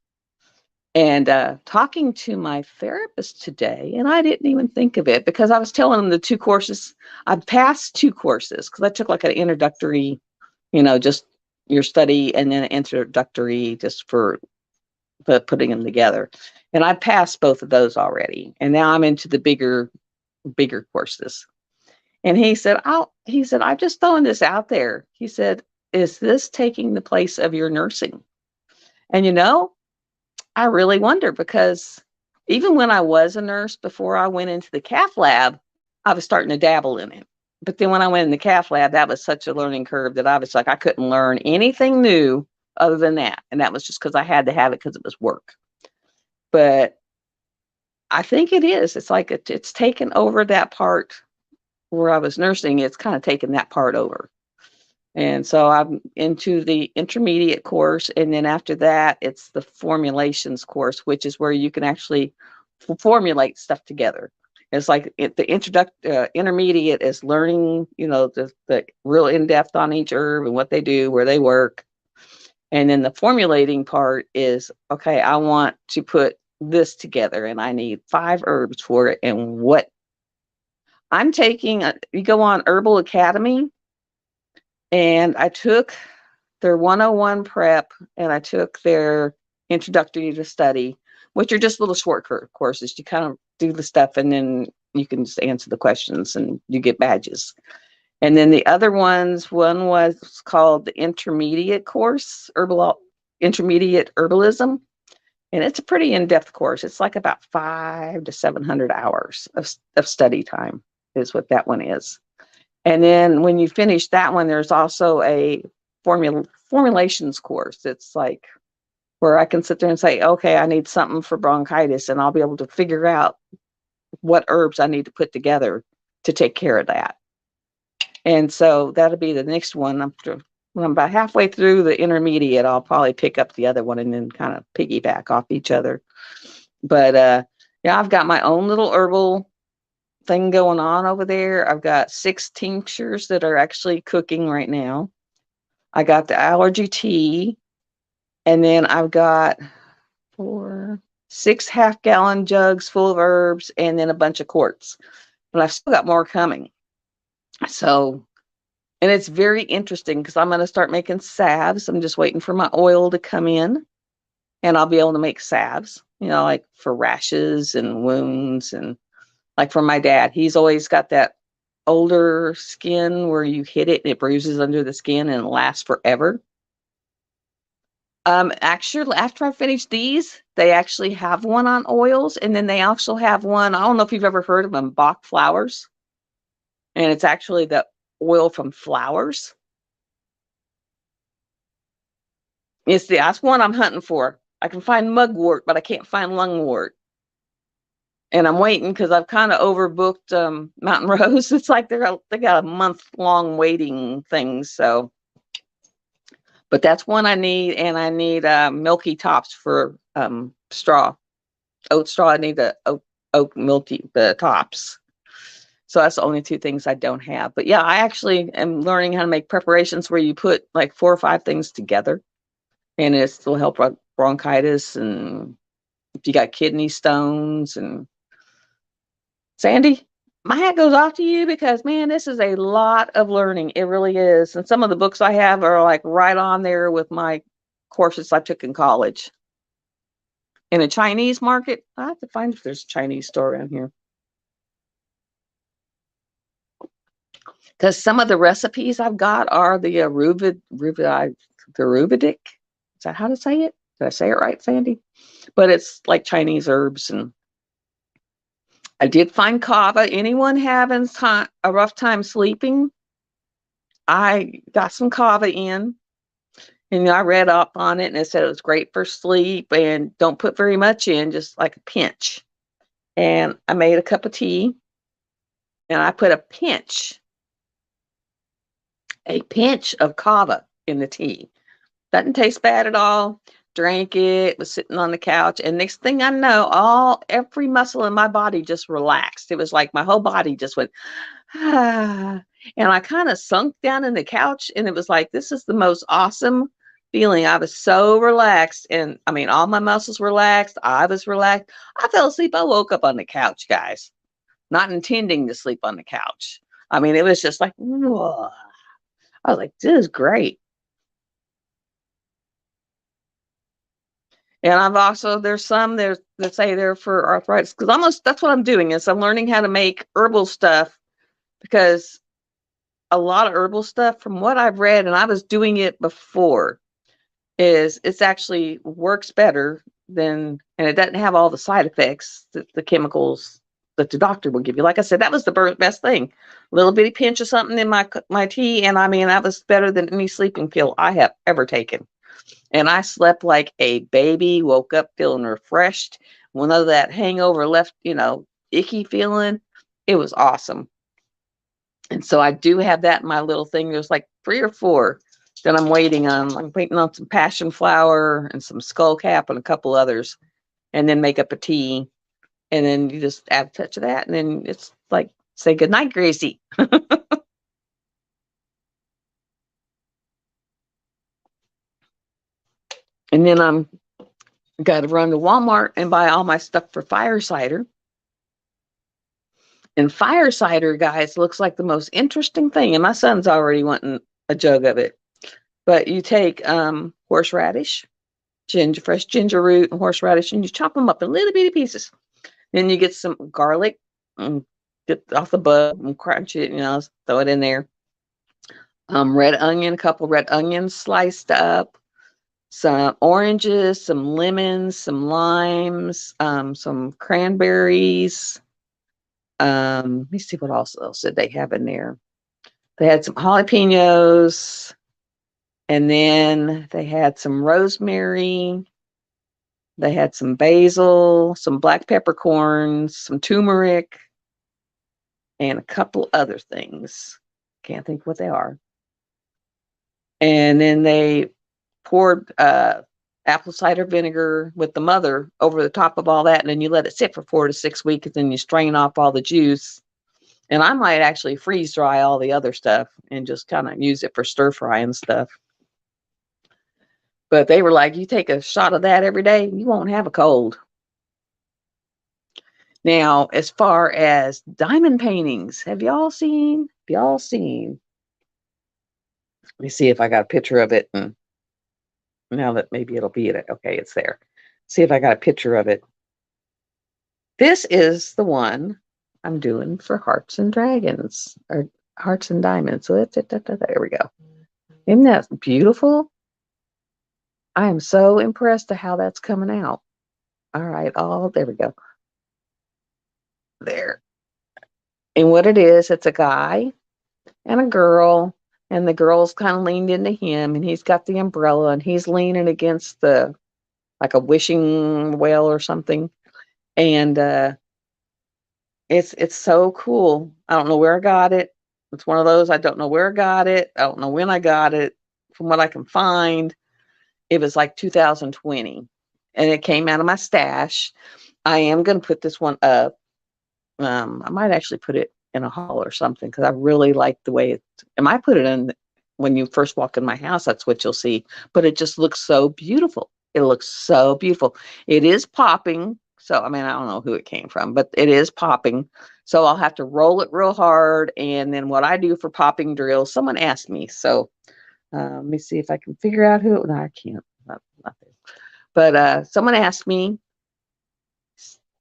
Speaker 1: And talking to my therapist today, and I didn't even think of it because I was telling them the 2 courses. I passed 2 courses because I took like an introductory, just your study, and then an introductory just for putting them together. And I passed both of those already. And now I'm into the bigger courses. And he said, I'm just throwing this out there. He said, is this taking the place of your nursing? And I really wonder, because even when I was a nurse, before I went into the cath lab, I was starting to dabble in it. But then when I went in the cath lab, that was such a learning curve that I was like, I couldn't learn anything new other than that. And that was just because I had to have it because it was work. But I think it is. It's like it's taken over that part where I was nursing. It's kind of taken that part over. And so I'm into the intermediate course. And then after that, it's the formulations course, which is where you can actually formulate stuff together. It's like the intermediate is learning, the real in-depth on each herb and what they do, where they work. And then the formulating part is, okay, I want to put this together and I need 5 herbs for it. And what I'm taking, you go on Herbal Academy, and I took their 101 prep and I took their introductory to study, which are just little short courses. You kind of do the stuff and then you can just answer the questions and you get badges. And then the other one was called the intermediate course, intermediate herbalism. And it's a pretty in-depth course. It's like about 500 to 700 hours of study time is what that one is. And then when you finish that one, there's also a formulations course. It's like where I can sit there and say, okay, I need something for bronchitis, and I'll be able to figure out what herbs I need to put together to take care of that. And so that'll be the next one. When I'm about halfway through the intermediate, I'll probably pick up the other one and then kind of piggyback off each other. But yeah, I've got my own little herbal thing going on over there. I've got 6 tinctures that are actually cooking right now. I got the allergy tea, and then I've got 6 half-gallon jugs full of herbs, and then a bunch of quarts. And I've still got more coming. So, and it's very interesting because I'm going to start making salves. I'm just waiting for my oil to come in, and I'll be able to make salves, like for rashes and wounds and Like for my dad, he's always got that older skin where you hit it and it bruises under the skin and it lasts forever. Actually, after I finish these, they actually have one on oils, and then they also have one. I don't know if you've ever heard of them, Bach flowers, and it's actually the oil from flowers. That's one I'm hunting for. I can find mugwort, but I can't find lungwort. And I'm waiting because I've kind of overbooked Mountain Rose. It's like they got a month-long waiting thing. So, but that's one I need, and I need milky tops for straw, oat straw. I need the oat milky the tops. So that's the only two things I don't have. But yeah, I actually am learning how to make preparations where you put like 4 or 5 things together, and it still help bronchitis and if you got kidney stones. And Sandy, my hat goes off to you because man, this is a lot of learning. It really is. And some of the books I have are like right on there with my courses I took in college. In a Chinese market, I have to find if there's a Chinese store around here. Because some of the recipes I've got are the rubidic. Is that how to say it? Did I say it right, Sandy? But it's like Chinese herbs. And I did find kava. Anyone having a rough time sleeping, I got some kava in. And I read up on it, and it said it was great for sleep, and don't put very much in, just like a pinch. And I made a cup of tea, and I put a pinch of kava in the tea. Doesn't taste bad at all. Drank it, was sitting on the couch, and next thing I know, every muscle in my body just relaxed. It was like my whole body just went, ah. And I kind of sunk down in the couch, and it was like, this is the most awesome feeling. I was so relaxed, and I mean, all my muscles relaxed. I was relaxed. I fell asleep. I woke up on the couch, guys, not intending to sleep on the couch. I mean, it was just like, whoa. I was like, this is great. And I've also, there's some there that say they're for arthritis, because that's what I'm doing is I'm learning how to make herbal stuff, because a lot of herbal stuff from what I've read, and I was doing it before, is it's actually works better than, and it doesn't have all the side effects that the chemicals that the doctor will give you. Like I said, that was the best thing. A little bitty pinch of something in my tea, and I mean, that was better than any sleeping pill I have ever taken. And I slept like a baby, woke up feeling refreshed. None of that hangover left, icky feeling. It was awesome. And so I do have that in my little thing. There's like 3 or 4 that I'm waiting on. I'm waiting on some passion flower and some skullcap and a couple others, and then make up a tea. And then you just add a touch of that, and then it's like, say goodnight, Gracie. And then I'm got to run to Walmart and buy all my stuff for fire cider. And fire cider, guys, looks like the most interesting thing. And my son's already wanting a jug of it. But you take horseradish, fresh ginger root and horseradish, and you chop them up in little bitty pieces. Then you get some garlic, and get off the bud and crunch it, throw it in there. Red onion, a couple red onions sliced up, some oranges, some lemons, some limes, some cranberries. Let me see what else did they have in there. They had some jalapenos, and then they had some rosemary. They had some basil, some black peppercorns, some turmeric, and a couple other things. Can't think what they are. And then they poured apple cider vinegar with the mother over the top of all that, and then you let it sit for 4 to 6 weeks, and then you strain off all the juice. And I might actually freeze dry all the other stuff and just kind of use it for stir fry and stuff. But they were like, you take a shot of that every day, you won't have a cold. Now, as far as diamond paintings, have y'all seen? Let me see if I got a picture of it. And now that maybe it'll be it. Okay, it's there. See if I got a picture of it. This is the one I'm doing for Hearts and Dragons, or Hearts and Diamonds. So there we go. Isn't that beautiful? I am so impressed at how that's coming out. All right, there we go. There. And what it is, it's a guy and a girl, and the girl's kind of leaned into him, and he's got the umbrella, and he's leaning against the, like a wishing well or something. And it's so cool. I don't know where I got it. It's one of those, I don't know where I got it. I don't know when I got it. From what I can find, it was like 2020, and it came out of my stash. I am going to put this one up. I might actually put it in a haul or something because I really like the way it. And I put it in when you first walk in my house. That's what you'll see. But it just looks so beautiful. It looks so beautiful. It is popping. So I mean, I don't know who it came from, but it is popping. So I'll have to roll it real hard. And then what I do for popping drills, someone asked me. So let me see if I can figure out who. No, I can't. Not there. But someone asked me.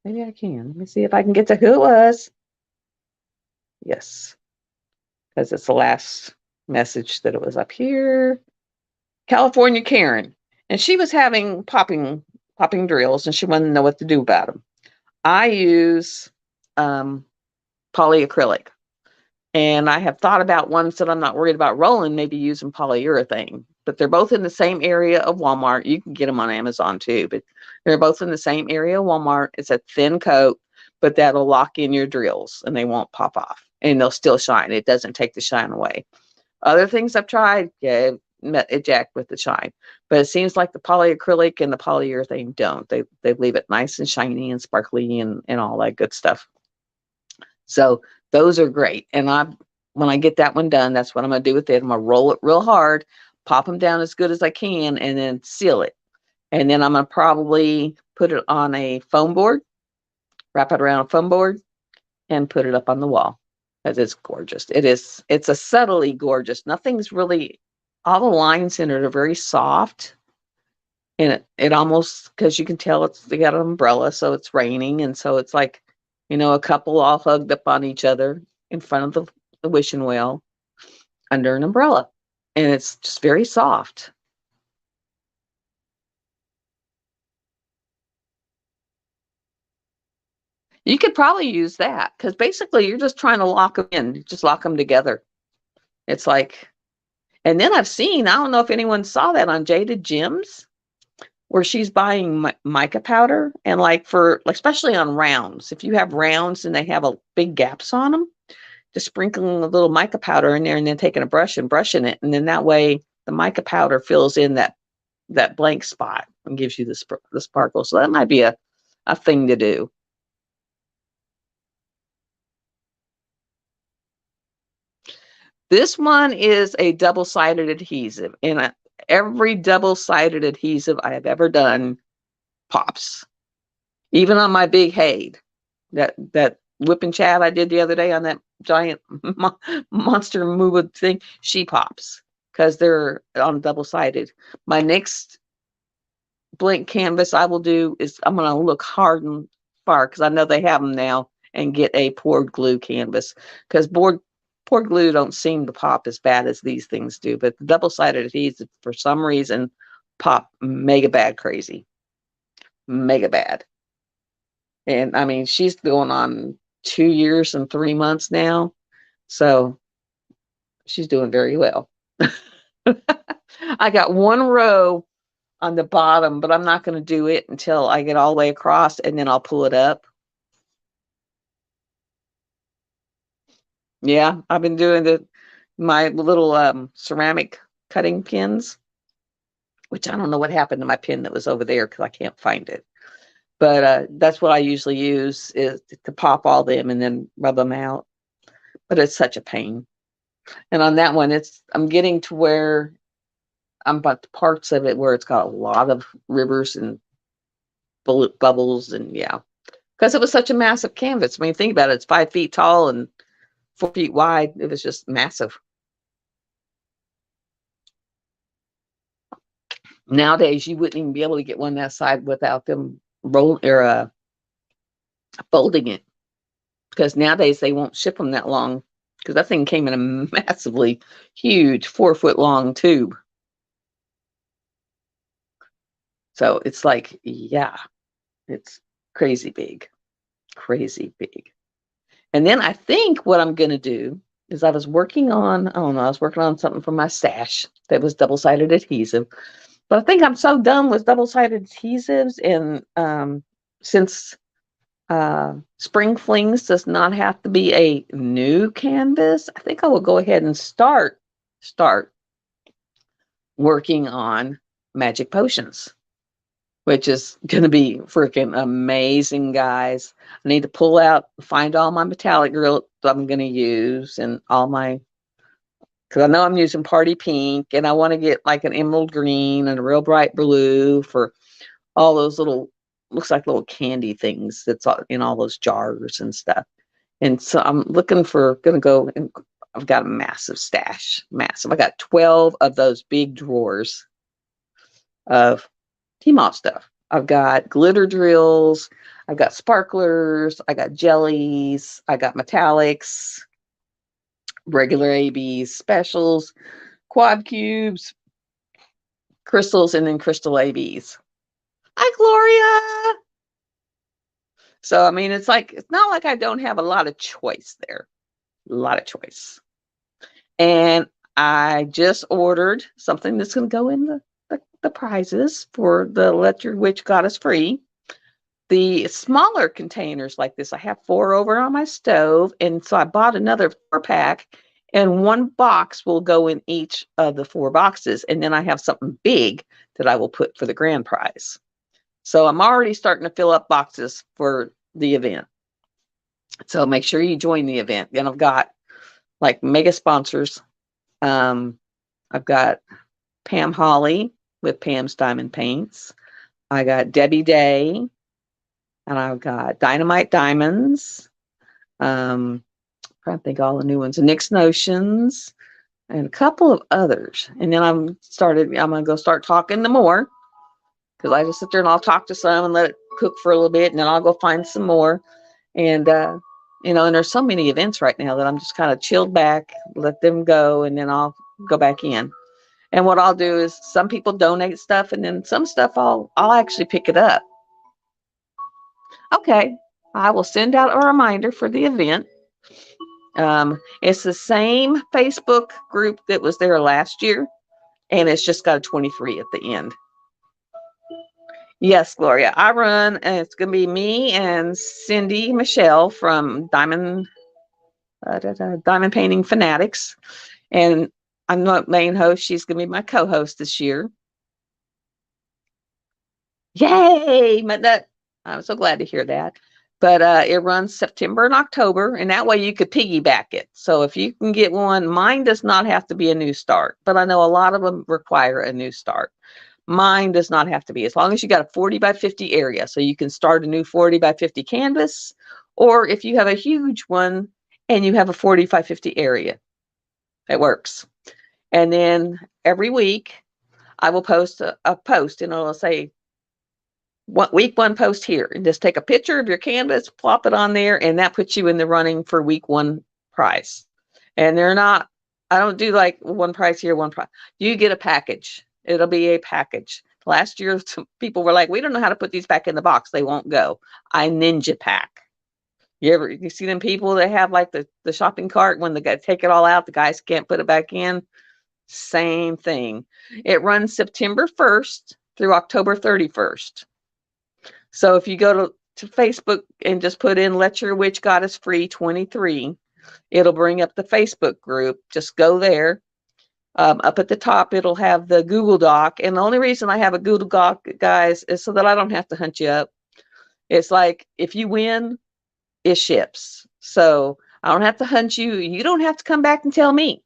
Speaker 1: Maybe I can. Let me see if I can get to who it was. Yes, because it's the last message that it was up here. California Karen. And she was having popping drills, and she wanted to know what to do about them. I use polyacrylic. And I have thought about ones that I'm not worried about rolling, maybe using polyurethane. But they're both in the same area of Walmart. You can get them on Amazon too, but they're both in the same area of Walmart. It's a thin coat, but that'll lock in your drills and they won't pop off and they'll still shine. It doesn't take the shine away. Other things I've tried, yeah, it jacked with the shine. But it seems like the polyacrylic and the polyurethane don't. They leave it nice and shiny and sparkly and all that good stuff. So those are great. And when I get that one done, that's what I'm going to do with it. I'm going to roll it real hard, pop them down as good as I can, and then seal it. And then I'm going to probably put it on a foam board, wrap it around a foam board, and put it up on the wall because it's gorgeous. It's a subtly gorgeous. Nothing's really, all the lines in it are very soft. And it almost, because you can tell they got an umbrella, so it's raining. And so it's like, a couple all hugged up on each other in front of the wishing well under an umbrella. And it's just very soft. You could probably use that because basically you're just trying to lock them in, just lock them together. It's like, and then I've seen, I don't know if anyone saw that on Jaded Gems, where she's buying mica powder and especially on rounds, if you have rounds and they have a big gaps on them, just sprinkling a little mica powder in there and then taking a brush and brushing it. And then that way the mica powder fills in that blank spot and gives you the sparkle. So that might be a thing to do. This one is a double-sided adhesive, and every double-sided adhesive I have ever done pops. Even on my big Haid, that whipping chat I did the other day on that giant monster move thing, she pops because they're on double-sided. My next blank canvas I will do is I'm going to look hard and far because I know they have them now and get a poured glue canvas because poured glue don't seem to pop as bad as these things do, but the double-sided adhesive for some reason pop mega bad crazy. Mega bad. And I mean, she's going on 2 years and 3 months now. So she's doing very well. I got one row on the bottom, but I'm not going to do it until I get all the way across and then I'll pull it up. Yeah, I've been doing my little ceramic cutting pins, which I don't know what happened to my pin that was over there because I can't find it. But that's what I usually use is to pop all them and then rub them out. But it's such a pain. And on that one, I'm getting to where I'm about the parts of it where it's got a lot of rivers and bubbles and yeah, because it was such a massive canvas. I mean, think about it. It's 5 feet tall and 4 feet wide. It was just massive. Nowadays, you wouldn't even be able to get one that side without them folding it. because nowadays they won't ship them that long, because that thing came in a massively huge 4-foot long tube. So it's like, yeah, it's crazy big, crazy big. And then I think what I'm going to do is I was working on, I don't know, I was working on something for my stash that was double-sided adhesive. But I think I'm so done with double-sided adhesives. And since Spring Flings does not have to be a new canvas, I think I will go ahead and start working on Magic Potions, which is going to be freaking amazing, guys. I need to find all my metallic grill I'm going to use, and all my, because I know I'm using party pink, and I want to get like an emerald green and a real bright blue for all those little, looks like little candy things that's in all those jars and stuff. And so I'm looking for, going to go, and I've got a massive stash, massive. I got 12 of those big drawers of Tmall stuff. I've got glitter drills, I've got sparklers, I got jellies, I got metallics, regular ABs, specials, quad cubes, crystals, and then crystal ABs. Hi, Gloria. So, I mean, it's not like I don't have a lot of choice there. A lot of choice. And I just ordered something that's going to go in the prizes for the Let Your Witch Goddess Free. The smaller containers like this, I have 4 over on my stove. And so I bought another 4-pack, and 1 box will go in each of the 4 boxes. And then I have something big that I will put for the grand prize. So I'm already starting to fill up boxes for the event. So make sure you join the event. And I've got like mega sponsors. I've got Pam Holly with Pam's Diamond Paints. I got Debbie Day, and I've got Dynamite Diamonds. I'm trying to think all the new ones. Nick's Notions, and a couple of others. And then I'm going to go start talking to more, because I just sit there and I'll talk to some and let it cook for a little bit, and then I'll go find some more. And, and there's so many events right now that I'm just kind of chilled back, let them go, and then I'll go back in. And what I'll do is, some people donate stuff, and then some stuff I'll actually pick it up. Okay, I will send out a reminder for the event. It's the same Facebook group that was there last year, and it's just got a 23 at the end. Yes, Gloria, I run, and it's going to be me and Cindy Michelle from Diamond Painting Fanatics, and I'm not main host. She's going to be my co-host this year. Yay! I'm so glad to hear that. But it runs September and October, and that way you could piggyback it. So if you can get one, mine does not have to be a new start, but I know a lot of them require a new start. Mine does not have to be, as long as you got a 40 by 50 area. So you can start a new 40 by 50 canvas, or if you have a huge one and you have a 40 by 50 area, it works. And then every week I will post a post, and it'll say, week 1 post here, and just take a picture of your canvas, plop it on there, and that puts you in the running for week 1 prize. And I don't do like 1 prize here, 1 prize. You get a package. It'll be a package. Last year, some people were like, we don't know how to put these back in the box. They won't go. I ninja pack. You see them people that have like the shopping cart, when the guy take it all out, the guys can't put it back in? Same thing. It runs September 1st through October 31st. So if you go to Facebook and just put in Let Your Witch Goddess Free 23, it'll bring up the Facebook group. Just go there. Up at the top, it'll have the Google Doc. And the only reason I have a Google Doc, guys, is so that I don't have to hunt you up. It's like, if you win, it ships. So I don't have to hunt you. You don't have to come back and tell me.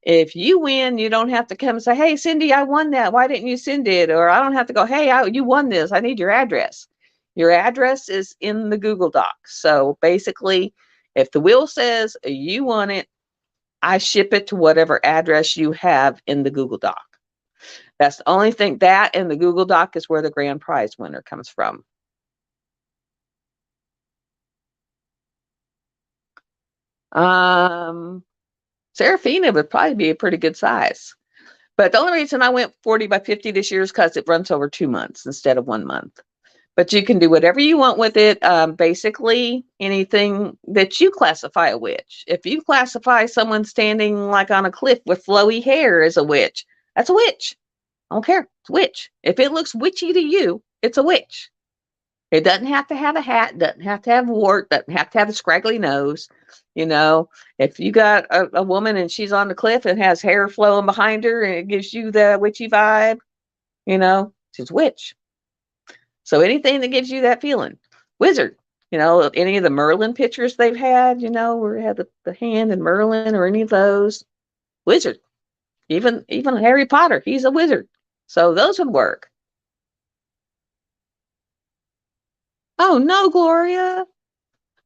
Speaker 1: If you win, you don't have to come and say, hey, Cindy, I won that. Why didn't you send it? Or I don't have to go, hey, you won this. I need your address. Your address is in the Google Doc. So basically, if the wheel says you won it, I ship it to whatever address you have in the Google Doc. That's the only thing. That and the Google Doc is where the grand prize winner comes from. Serafina would probably be a pretty good size. But the only reason I went 40 by 50 this year is because it runs over 2 months instead of 1 month. But you can do whatever you want with it. Basically, anything that you classify a witch. If you classify someone standing like on a cliff with flowy hair as a witch, that's a witch. I don't care. It's a witch. If it looks witchy to you, it's a witch. It doesn't have to have a hat, doesn't have to have a wart, doesn't have to have a scraggly nose. You know, if you got a woman and she's on the cliff and has hair flowing behind her and it gives you the witchy vibe, she's a witch. So anything that gives you that feeling. Wizard, any of the Merlin pictures they've had, where it had the hand and Merlin or any of those. Wizard. Even Harry Potter, he's a wizard. So those would work. Oh no, Gloria.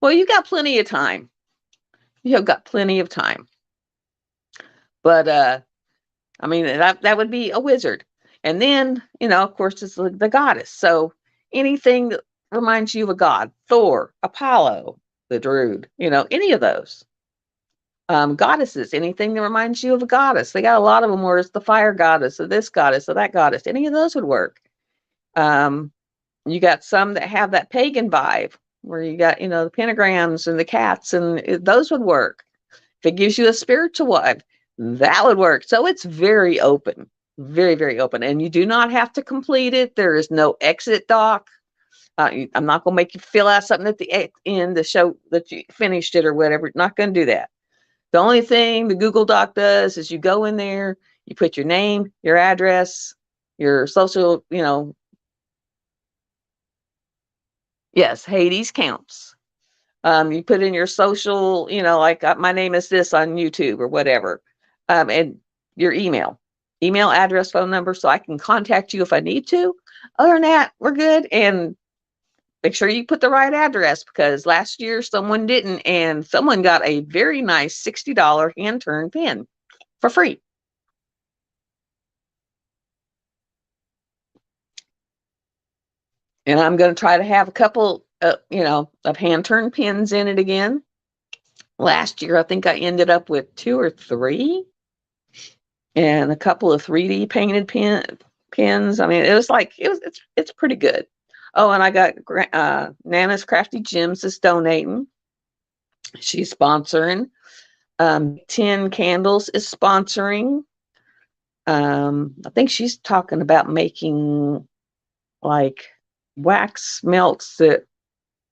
Speaker 1: Well, you got plenty of time. You have got plenty of time. But I mean that would be a wizard. And then, of course, it's the goddess. So anything that reminds you of a god, Thor, Apollo, the Druid, any of those. Goddesses, anything that reminds you of a goddess. They got a lot of them where it's the fire goddess or this goddess or that goddess. Any of those would work. You got some that have that pagan vibe where you got, the pentagrams and the cats, and those would work. If it gives you a spiritual vibe, that would work. So it's very open, very, very open. And you do not have to complete it. There is no exit doc. I'm not going to make you fill out something at the end to show that you finished it or whatever. Not going to do that. The only thing the Google Doc does is you go in there, you put your name, your address, your social, yes, Hades counts. You put in your social, like my name is this on YouTube or whatever, and your email address, phone number, so I can contact you if I need to. Other than that, we're good. And make sure you put the right address, because last year someone didn't, and someone got a very nice $60 hand-turned pin for free. And I'm going to try to have a couple, of hand-turned pins in it again. Last year, I think I ended up with 2 or 3, and a couple of 3D painted pins. I mean, it's pretty good. Oh, and I got Nana's Crafty Gems is donating. She's sponsoring. 10 Candles is sponsoring. I think she's talking about making like wax melts that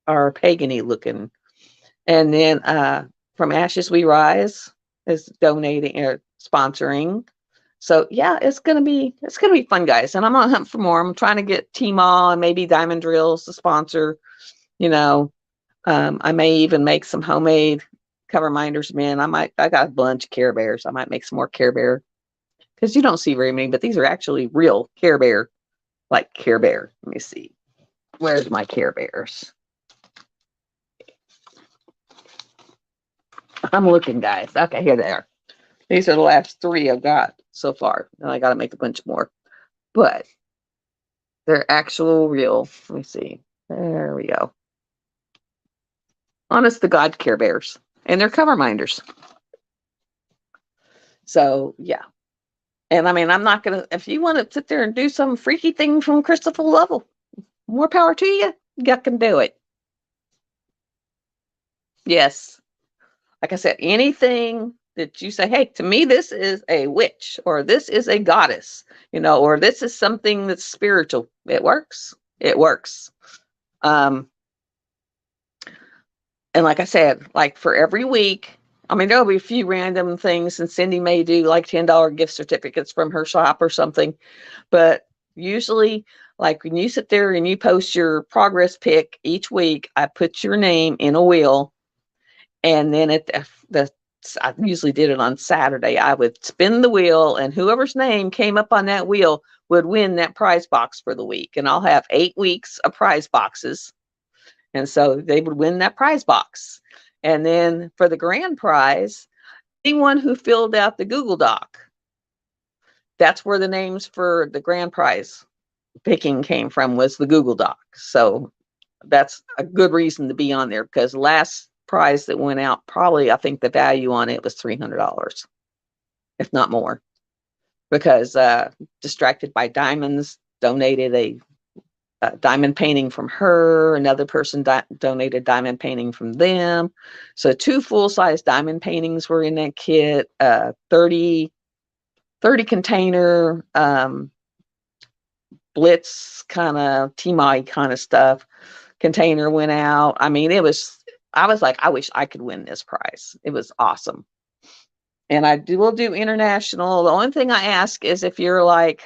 Speaker 1: are pagany looking. And then From Ashes We Rise is donating or sponsoring. So yeah, it's gonna be fun, guys. And I'm on hunt for more. I'm trying to get Tmall and maybe Diamond Drills to sponsor. I may even make some homemade cover minders. Man, I got a bunch of Care Bears. I might make some more Care Bear, because you don't see very many, but these are actually real Care Bear, like Care Bear. Let me see. Where's my Care Bears? I'm looking, guys. Okay, here they are. These are the last 3 I've got so far. And I got to make a bunch more. But they're actual real. Let me see. There we go. Honest to God Care Bears. And they're cover minders. So, yeah. And I mean, I'm not going to, if you want to sit there and do some freaky thing from Christopher Lovell, more power to you. You can do it. Yes. Like I said, anything that you say, hey, to me, this is a witch, or this is a goddess, or this is something that's spiritual. It works. It works. And like I said, like for every week, I mean, there'll be a few random things, and Cindy may do like $10 gift certificates from her shop or something. But usually, like when you sit there and you post your progress pic each week, I put your name in a wheel. And then at I usually did it on Saturday. I would spin the wheel, and whoever's name came up on that wheel would win that prize box for the week. And I'll have 8 weeks of prize boxes. And so they would win that prize box. And then for the grand prize, anyone who filled out the Google Doc, that's where the names for the grand prize picking came from, was the Google Doc. So that's a good reason to be on there, because last prize that went out, probably I think the value on it was $300, if not more, because Distracted by Diamonds donated a diamond painting from her. Another person donated diamond painting from them. So 2 full-size diamond paintings were in that kit. 30 container Blitz kind of Timai kind of stuff container went out. I mean, I was like, I wish I could win this prize. It was awesome. And will do international. The only thing I ask is if you're like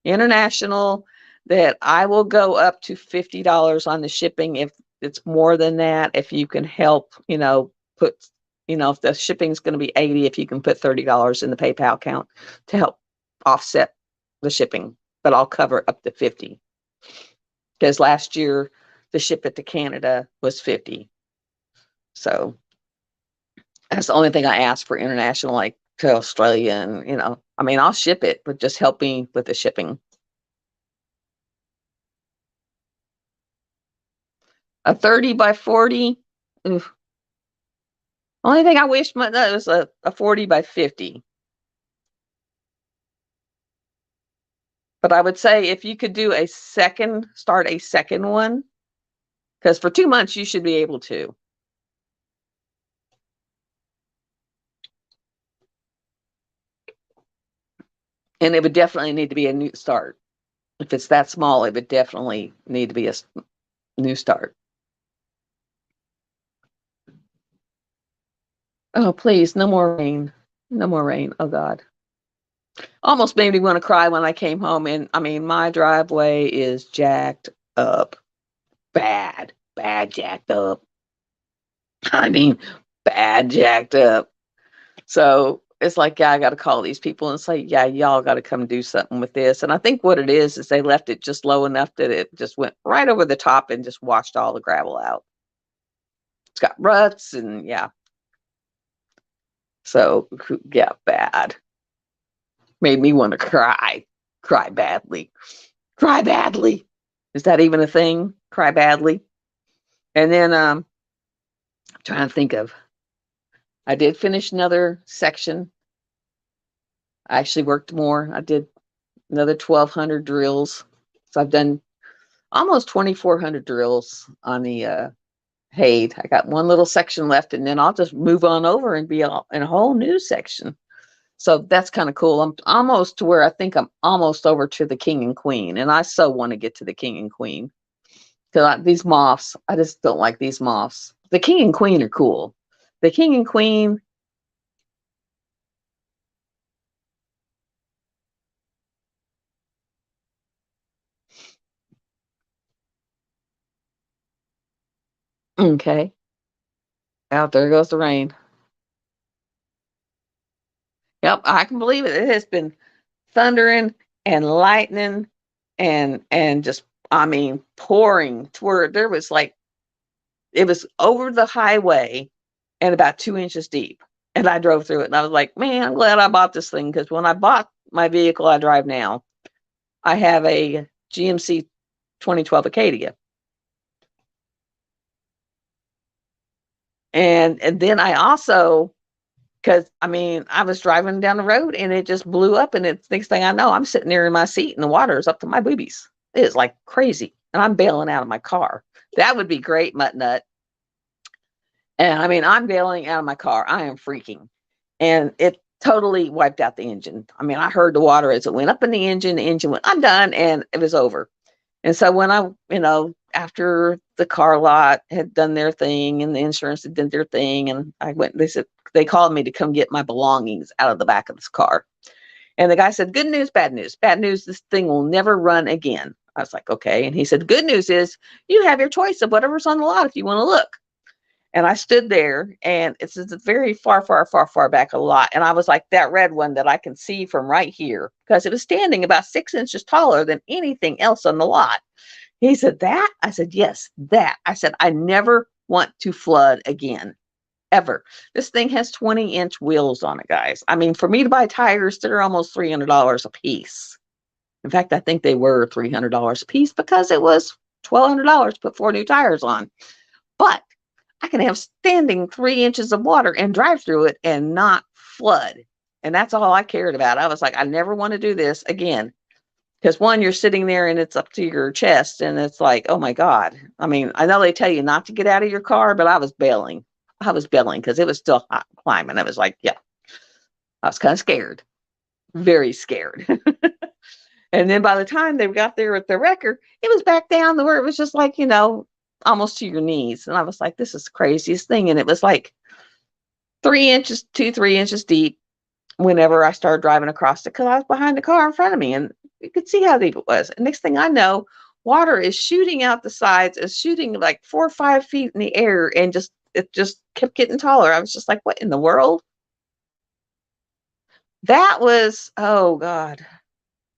Speaker 1: international, that I will go up to $50 on the shipping. If it's more than that, if you can help, put, if the shipping's going to be 80, if you can put $30 in the PayPal account to help offset the shipping, but I'll cover up to 50. Because last year the ship it to Canada was 50. So that's the only thing I ask for international, like to Australia, and I mean, I'll ship it, but just help me with the shipping. A 30 by 40. Oof. Only thing I wish that was a 40 by 50. But I would say if you could do start a second one, because for 2 months you should be able to. And it would definitely need to be a new start. If it's that small, it would definitely need to be a new start. Oh, please, no more rain. No more rain. Oh, God. Almost made me want to cry when I came home. And I mean, my driveway is jacked up. Bad jacked up. I mean, bad jacked up. So it's like, yeah, I got to call these people and say, yeah, y'all got to come do something with this. And I think what it is they left it just low enough that it just went right over the top and just washed all the gravel out. It's got ruts and yeah. So yeah, bad. Made me want to cry. Cry badly. Cry badly. Is that even a thing? Cry badly. And then I'm trying to think of, I did finish another section. I actually worked more. I did another 1,200 drills. So I've done almost 2,400 drills on the Haid. I got one little section left, and then I'll just move on over and be in a whole new section. So that's kind of cool. I'm almost to where I think I'm almost over to the King and Queen, and I so want to get to the King and Queen. Because these moths, I just don't like these moths. The King and Queen are cool. The King and Queen. Okay. Out there goes the rain. Yep, I can believe it. It has been thundering and lightning and just, I mean, pouring to where there was like, it was over the highway and about 2 inches deep. And I drove through it and I was like, man, I'm glad I bought this thing, because when I bought my vehicle I drive now, I have a GMC 2012 Acadia. And then I also, because I mean, I was driving down the road and it just blew up, and it's next thing I know, I'm sitting there in my seat and the water is up to my boobies. It is like crazy. And I'm bailing out of my car. That would be great, Mutt Nut. And I mean, I'm bailing out of my car. I am freaking. And it totally wiped out the engine. I mean, I heard the water as it went up in the engine went, I'm done, and it was over. And so when I, after the car lot had done their thing and the insurance had done their thing, and I went, they called me to come get my belongings out of the back of this car. And the guy said, good news, bad news. Bad news, this thing will never run again. I was like, okay. And he said, good news is you have your choice of whatever's on the lot if you want to look. And I stood there, and it's very far, far, far, far back a lot. And I was like, that red one that I can see from right here, because it was standing about 6 inches taller than anything else on the lot. He said, that? I said, yes, that. I said, I never want to flood again, ever. This thing has 20-inch wheels on it, guys. I mean, for me to buy tires, they're almost $300 a piece. In fact, I think they were $300 a piece, because it was $1,200 to put 4 new tires on. But I can have standing 3 inches of water and drive through it and not flood. And that's all I cared about. I was like, I never want to do this again. Because one, you're sitting there and it's up to your chest, and it's like, oh my God. I mean, I know they tell you not to get out of your car, but I was bailing. I was bailing because it was still hot climbing. I was like, yeah, I was kind of scared, very scared. And then by the time they got there with the wrecker, it was back down to where it was just like, almost to your knees. And I was like, this is the craziest thing. And it was like 3 inches, 3 inches deep whenever I started driving across it because I was behind the car in front of me. And you could see how deep it was. And next thing I know, water is shooting out the sides, is shooting like 4 or 5 feet in the air, and it just kept getting taller. I was just like, what in the world? That was, oh God,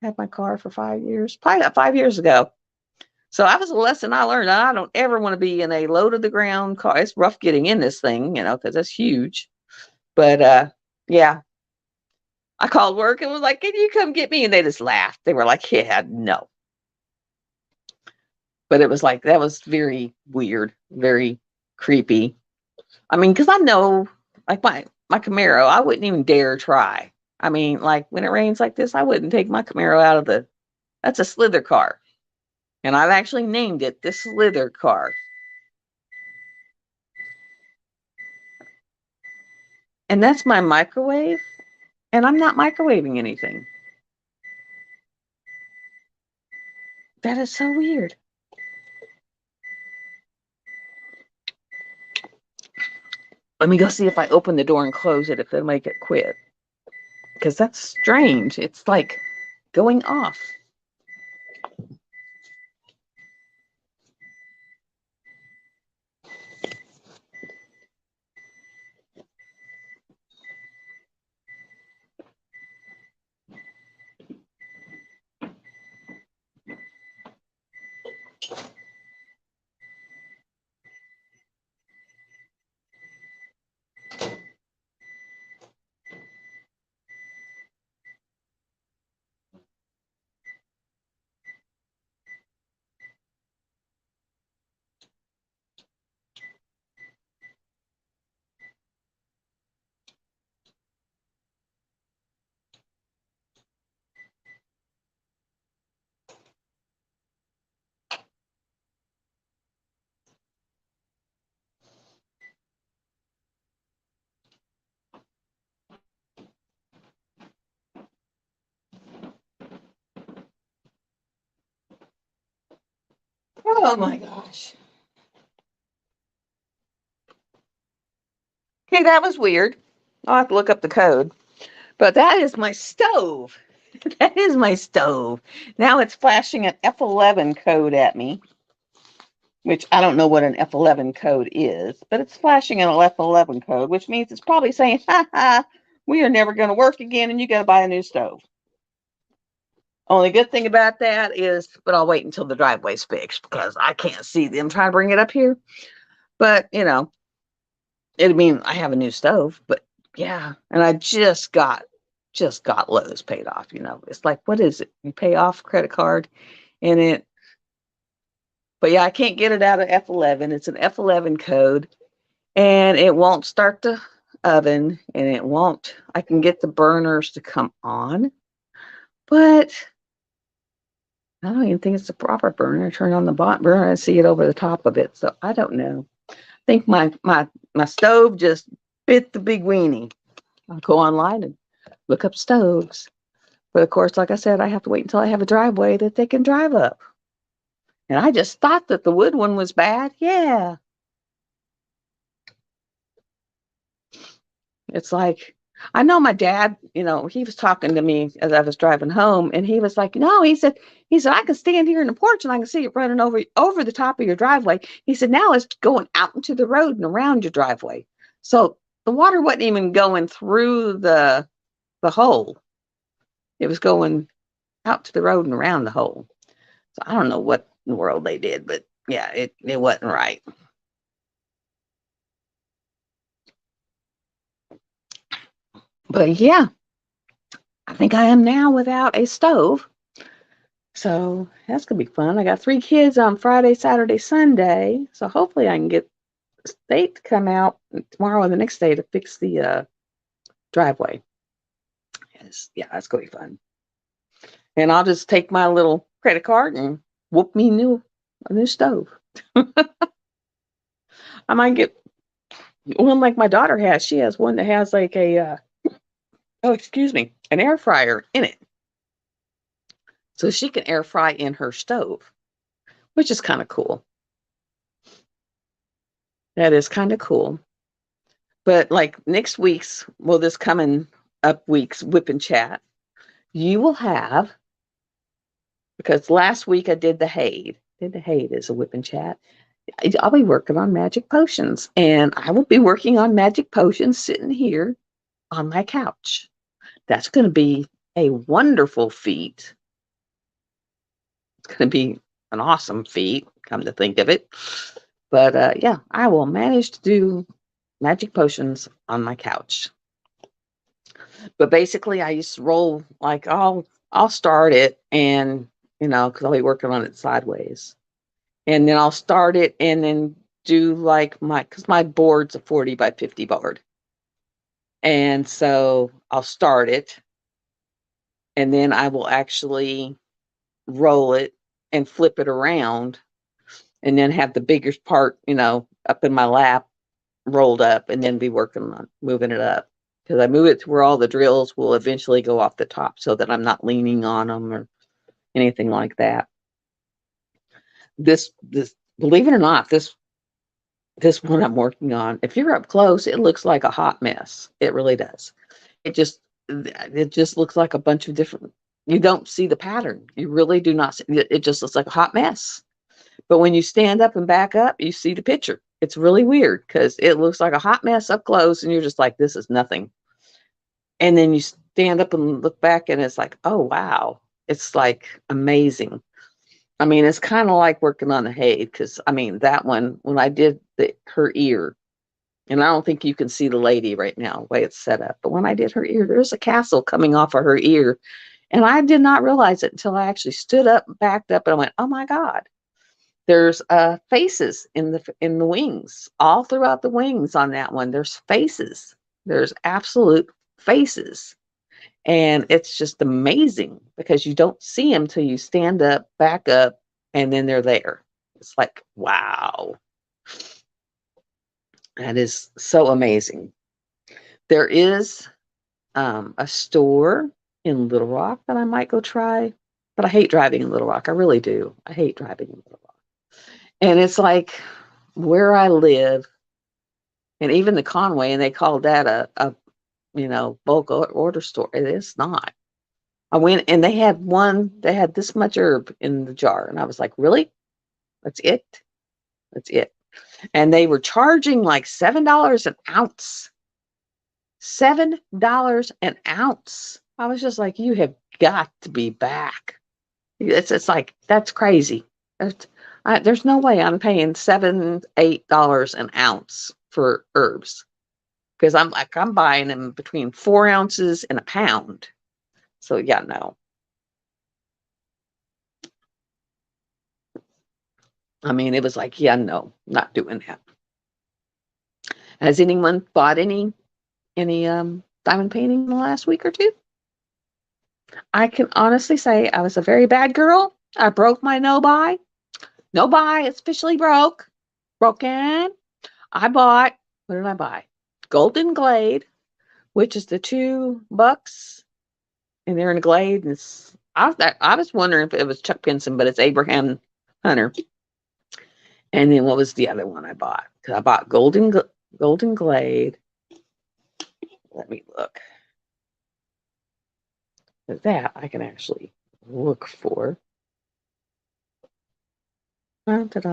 Speaker 1: I had my car for 5 years, probably about 5 years ago. So that was a lesson I learned. I don't ever want to be in a low to the ground car. It's rough getting in this thing, because it's huge. But yeah, I called work and was like, can you come get me? And they just laughed. They were like, yeah, no. But it was like, that was very weird, very creepy. I mean, because I know, like my Camaro, I wouldn't even dare try. I mean, like when it rains like this, I wouldn't take my Camaro out of that's a slither car. And I've actually named it the slither car. And that's my microwave. And I'm not microwaving anything. That is so weird. Let me go see if I open the door and close it, if it'll make it quit. Because that's strange. It's like going off. Oh my gosh. Okay, that was weird. I'll have to look up the code. But that is my stove. That is my stove. Now it's flashing an F11 code at me, which I don't know what an F11 code is, but it's flashing an F11 code, which means it's probably saying, ha ha, we are never going to work again and you got to buy a new stove. Only good thing about that is, but I'll wait until the driveway's fixed because I can't see them trying to bring it up here. But, it'd mean I have a new stove, but yeah. And I just got Lowe's paid off, It's like, what is it? You pay off credit card and but yeah, I can't get it out of F11. It's an F11 code and it won't start the oven and I can get the burners to come on, but I don't even think it's a proper burner. I turn on the bottom burner and see it over the top of it. So I don't know. I think my stove just bit the big weenie. I'll go online and look up stoves. But of course, like I said, I have to wait until I have a driveway that they can drive up. And I just thought that the wood one was bad. Yeah. It's like, I know my dad, he was talking to me as I was driving home and he was like, no, he said, I can stand here in the porch and I can see it running over the top of your driveway. He said, now it's going out into the road and around your driveway. So the water wasn't even going through the hole. It was going out to the road and around the hole. So I don't know what in the world they did, but yeah, it wasn't right. But yeah, I think I am now without a stove. So that's going to be fun. I got 3 kids on Friday, Saturday, Sunday. So hopefully I can get state to come out tomorrow or the next day to fix the driveway. Yeah, that's going to be fun. And I'll just take my little credit card and whoop me a new stove. I might get one like my daughter has. She has one that has like oh, excuse me, an air fryer in it. So she can air fry in her stove, which is kind of cool. That is kind of cool. But like next week's, well, this coming up week's whip and chat, you will have, because last week I did the Haid. Did the Haid as a whip and chat. I'll be working on magic potions, and I will be working on magic potions sitting here on my couch. That's going to be a wonderful feat. It's going to be an awesome feat, come to think of it. But yeah, I will manage to do magic potions on my couch. But basically, I just roll like I'll start it, and because I'll be working on it sideways, and then I'll start it and then do like because my board's a 40 by 50 board, and so I'll start it, and then I will actually roll it and flip it around, and then have the biggest part up in my lap rolled up, and then be working on moving it up. Because I move it to where all the drills will eventually go off the top so that I'm not leaning on them or anything like that. This believe it or not, this one I'm working on, if you're up close, it looks like a hot mess. It really does. It just looks like a bunch of different, you don't see the pattern. You really do not see, it just looks like a hot mess. But when you stand up and back up, you see the picture. It's really weird because it looks like a hot mess up close, and you're just like, this is nothing. And then you stand up and look back, and it's like, oh, wow. It's like amazing. I mean, it's kind of like working on the Haid, because, I mean, that one, when I did her ear, and I don't think you can see the lady right now, the way it's set up, but when I did her ear, there's a castle coming off of her ear, and I did not realize it until I actually stood up, backed up, and I went, oh, my God. There's faces in the wings, all throughout the wings on that one. There's faces. There's absolute faces. And it's just amazing because you don't see them till you stand up, back up, and then they're there. It's like, wow. That is so amazing. There is a store in Little Rock that I might go try, but I hate driving in Little Rock. I really do. I hate driving in Little Rock. And it's like where I live, and even the Conway, and they called that a bulk order store. It is not. I went and they had this much herb in the jar, and I was like, really? That's it? That's it. And they were charging like $7 an ounce. $7 an ounce. I was just like, you have got to be back. It's like, that's crazy. There's no way I'm paying $7, $8 an ounce for herbs, because I'm buying them between 4 ounces and a pound. So yeah, no. I mean, it was like, yeah, no, not doing that. Has anyone bought any diamond painting in the last week or two? I can honestly say I was a very bad girl. I broke my no buy. No buy, it's officially broken. I bought, what did I buy? Golden Glade, which is the $2, and they're in a glade. And I was wondering if it was Chuck Pinson, but it's Abraham Hunter. And then what was the other one I bought? Because I bought Golden Glade. Let me look. That I can actually look for. Da-da-da.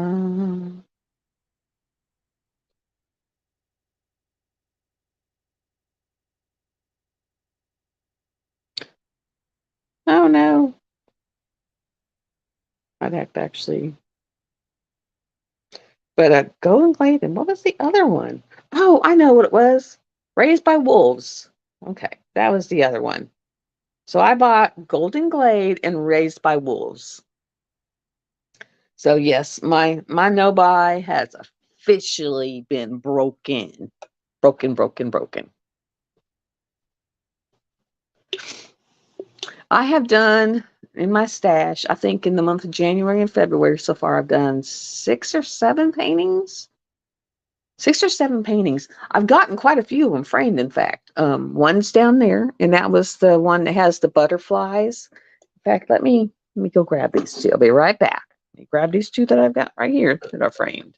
Speaker 1: Oh no. I'd have to actually. But a Golden Glade, and what was the other one? Oh, I know what it was. Raised by Wolves. Okay, that was the other one. So I bought Golden Glade and Raised by Wolves. So yes, my no buy has officially been broken. Broken. I have done in my stash, I think in the month of January and February so far, I've done 6 or 7 paintings. 6 or 7 paintings. I've gotten quite a few of them framed, in fact. One's down there, and that was the one that has the butterflies. In fact, let me go grab these two. I'll be right back. Let me grab these two that I've got right here that are framed.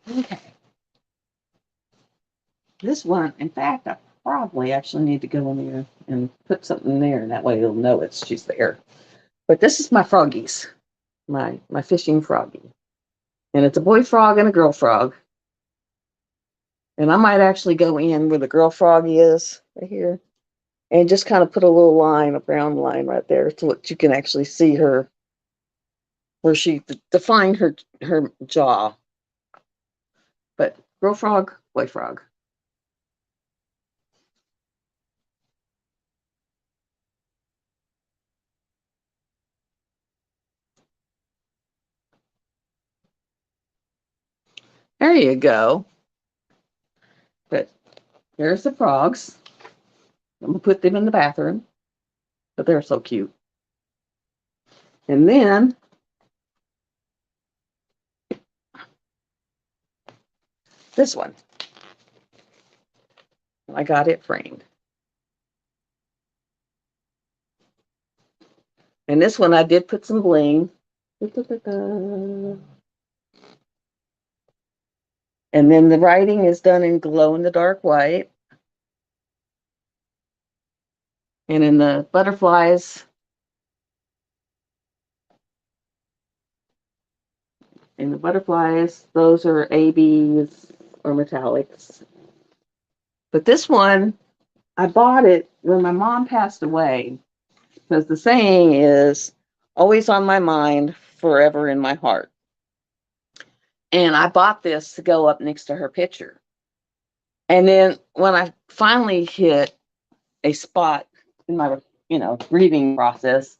Speaker 1: Okay. This one, in fact, I probably actually need to go in there and put something there, and that way you'll know she's there. But this is my froggies, my fishing froggy. And it's a boy frog and a girl frog. And I might actually go in where the girl frog is, right here, and just kind of put a little line, a brown line right there, so that you can actually see her, where she defined her jaw. But girl frog, boy frog. There you go. But there's the frogs. I'm gonna put them in the bathroom, but they're so cute. And then this one, I got it framed. And this one I did put some bling. And then the writing is done in glow in the dark white. And in the butterflies, those are ABs or metallics. But this one, I bought it when my mom passed away, because the saying is always on my mind, forever in my heart. And I bought this to go up next to her picture. And then when I finally hit a spot in my, grieving process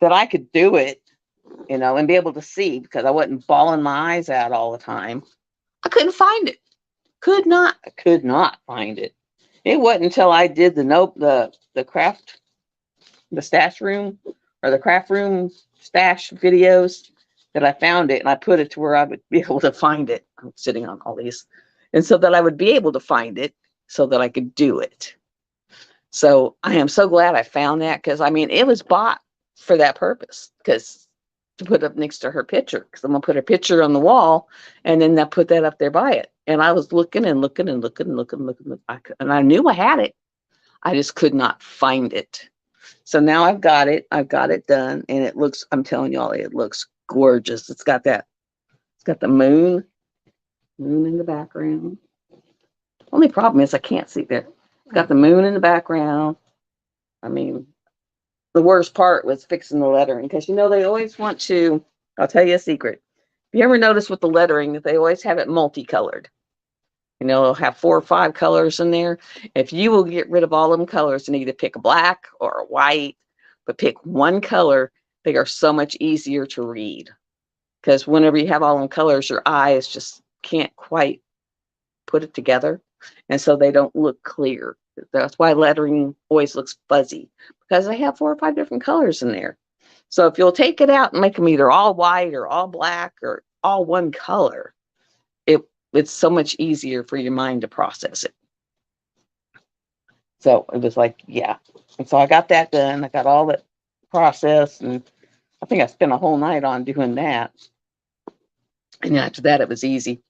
Speaker 1: that I could do it, and be able to see, because I wasn't bawling my eyes out all the time, I couldn't find it. Could not find it. It wasn't until I did the stash room, or the craft room stash videos, that I found it, and I put it to where I would be able to find it. I'm sitting on all these. And so that I would be able to find it so that I could do it. So I am so glad I found that, because it was bought for that purpose, because to put up next to her picture, because I'm gonna put her picture on the wall, and then I put that up there by it. And I was looking and looking and looking and looking, and I knew I had it. I just could not find it. So now I've got it. I've got it done, and it looks, I'm telling y'all, it looks gorgeous. It's got the moon in the background. Only problem is I can't see there. It's got the moon in the background. The worst part was fixing the lettering, because they always want to. I'll tell you a secret. If you ever notice with the lettering that they always have it multicolored, they'll have 4 or 5 colors in there. If you will get rid of all them colors and either pick a black or a white, but pick one color, they are so much easier to read. Because whenever you have all them colors, your eyes just can't quite put it together. And so they don't look clear. That's why lettering always looks fuzzy, because they have 4 or 5 different colors in there. So if you'll take it out and make them either all white or all black or all one color, it's so much easier for your mind to process it. So it was like, yeah. And so I got that done. I got all that processed, and I think I spent a whole night on doing that. And after that, it was easy.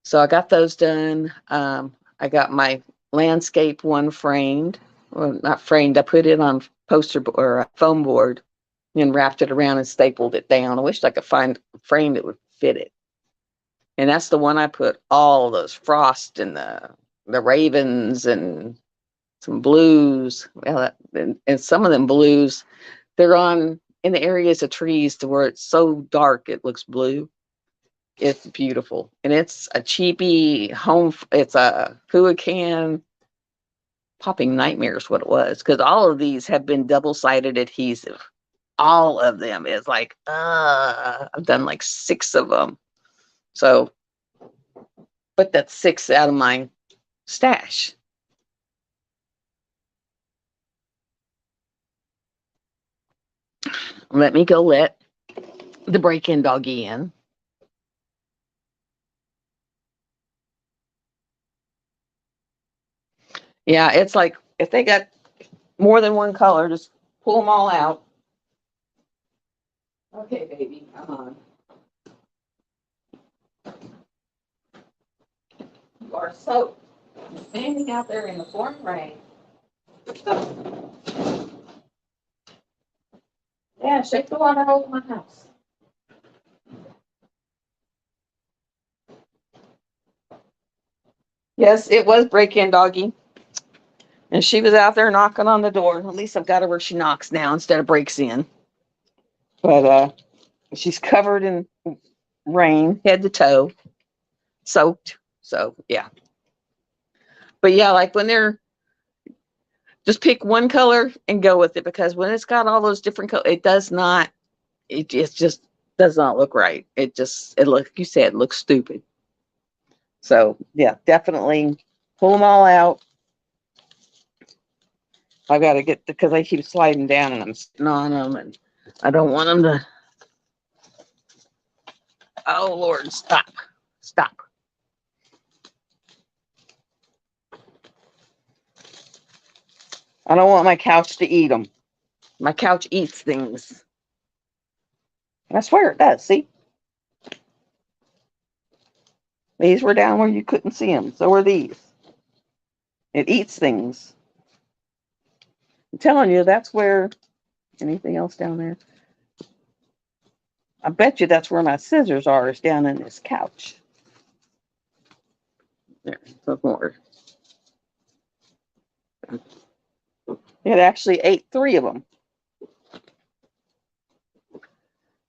Speaker 1: So I got those done. I got my landscape one framed. Well, not framed. I put it on poster or a foam board and wrapped it around and stapled it down. I wished I could find a frame that would fit it. And that's the one I put all those frost and the the ravens and some blues. Well, and some of them blues, they're on in the areas of trees to where it's so dark it looks blue. It's beautiful, and it's a cheapy home. It's a Huacan popping nightmares. What it was, because all of these have been double-sided adhesive. All of them is like, I've done like 6 of them. So, but that's 6 out of my stash. Let me go let the break-in doggy in. Yeah, it's like if they got more than one color, just pull them all out. Okay, baby, come on. You are soaked. You're standing out there in the pouring rain. Yeah, shake the water over my house. Yes, it was break-in doggy. And she was out there knocking on the door. At least I've got her where she knocks now instead of breaks in. But she's covered in rain, head to toe, soaked. So yeah. But yeah, like when they're just pick one color and go with it, because when it's got all those different colors, it does not. It just does not look right. It look, you said, it looks stupid. So yeah, definitely pull them all out. I got to get, because they keep sliding down and I'm sitting on them, and I don't want them to. Oh Lord, stop. Stop. I don't want my couch to eat them. My couch eats things. I swear it does. See? These were down where you couldn't see them. So are these. It eats things. I'm telling you, that's where. Anything else down there? I bet you that's where my scissors are, is down in this couch. There, some more. It actually ate 3 of them.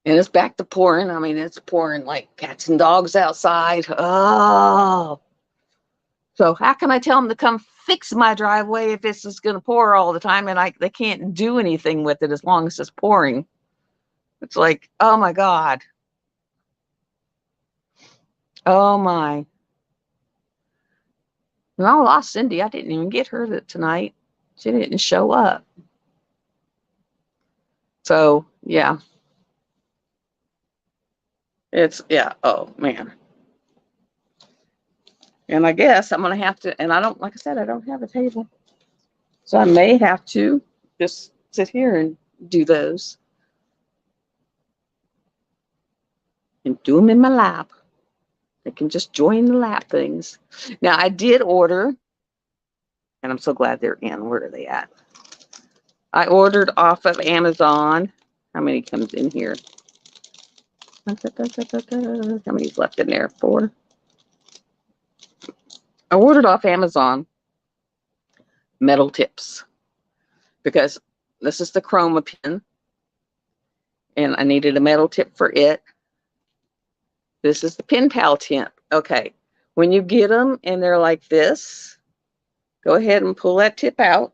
Speaker 1: And it's back to pouring. I mean, it's pouring like cats and dogs outside. Oh. So how can I tell them to come fix my driveway if it's just going to pour all the time, and they can't do anything with it as long as it's pouring? It's like, oh my God. Oh my. And I lost Cindy. I didn't even get her tonight. She didn't show up. So yeah. Yeah. Oh man. And I guess I'm going to have to, and I don't, like I said, I don't have a table. So I may have to just sit here and do those. And do them in my lap. They can just join the lap things. Now I did order, and I'm so glad they're in. Where are they at? I ordered off of Amazon. How many comes in here? How many's left in there? 4. I ordered off Amazon metal tips because this is the chroma pin, and I needed a metal tip for it. This is the pin pal tip. Okay, when you get them and they're like this, go ahead and pull that tip out.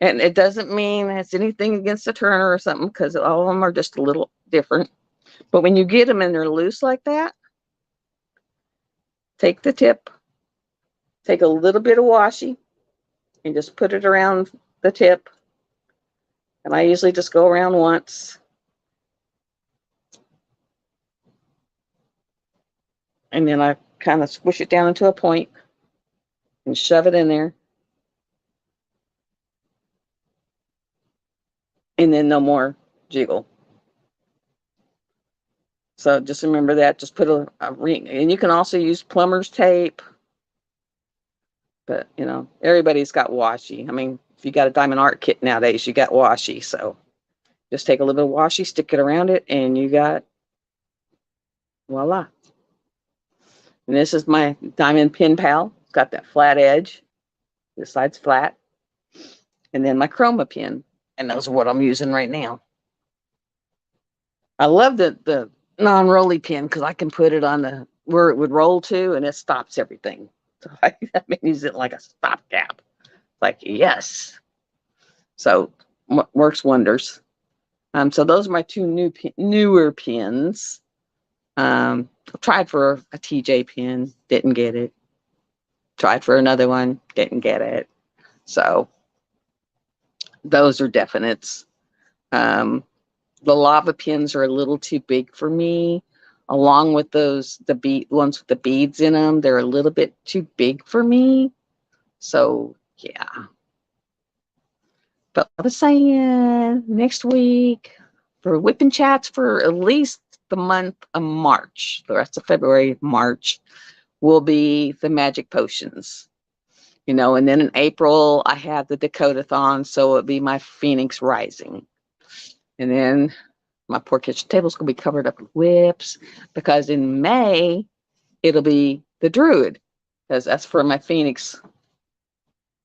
Speaker 1: And it doesn't mean it's anything against the turner or something, because all of them are just a little different. But when you get them and they're loose like that, take the tip, take a little bit of washi, and just put it around the tip. And I usually just go around once. And then I kind of squish it down into a point and shove it in there. And then no more jiggle. So just remember that. Just put a ring. And you can also use plumber's tape. But, you know, everybody's got washi. I mean, if you got a diamond art kit nowadays, you got washi. So just take a little bit of washi, stick it around it, and you got, voila. And this is my diamond pin pal. It's got that flat edge. This side's flat. And then my chroma pin. And those are what I'm using right now. I love the non-rolly pin because I can put it on the where it would roll to, and it stops everything. So I've been using it like a stopgap. Like, yes. So works wonders. So those are my two newer pins. I tried for a TJ pin, didn't get it. Tried for another one, didn't get it. So those are definites. The lava pins are a little too big for me. Along with those, the ones with the beads in them, they're a little bit too big for me. So yeah. But I was saying next week for whipping chats for at least the month of March, the rest of February, March will be the magic potions. And then in April I have the Dakota-thon, so it'll be my Phoenix Rising. And then my poor kitchen table's gonna be covered up with whips because in May it'll be the Druid, because that's for my Phoenix,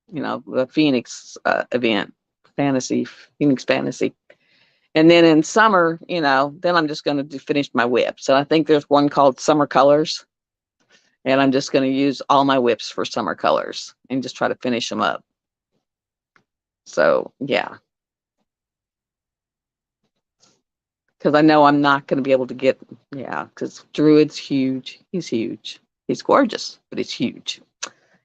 Speaker 1: the Phoenix event, Phoenix Fantasy. And then in summer, then I'm just going to finish my whips. So I think there's one called Summer Colors, and I'm just going to use all my whips for Summer Colors and just try to finish them up. So yeah, because I know I'm not going to be able to get, because Druid's huge. He's huge. He's gorgeous, but he's huge.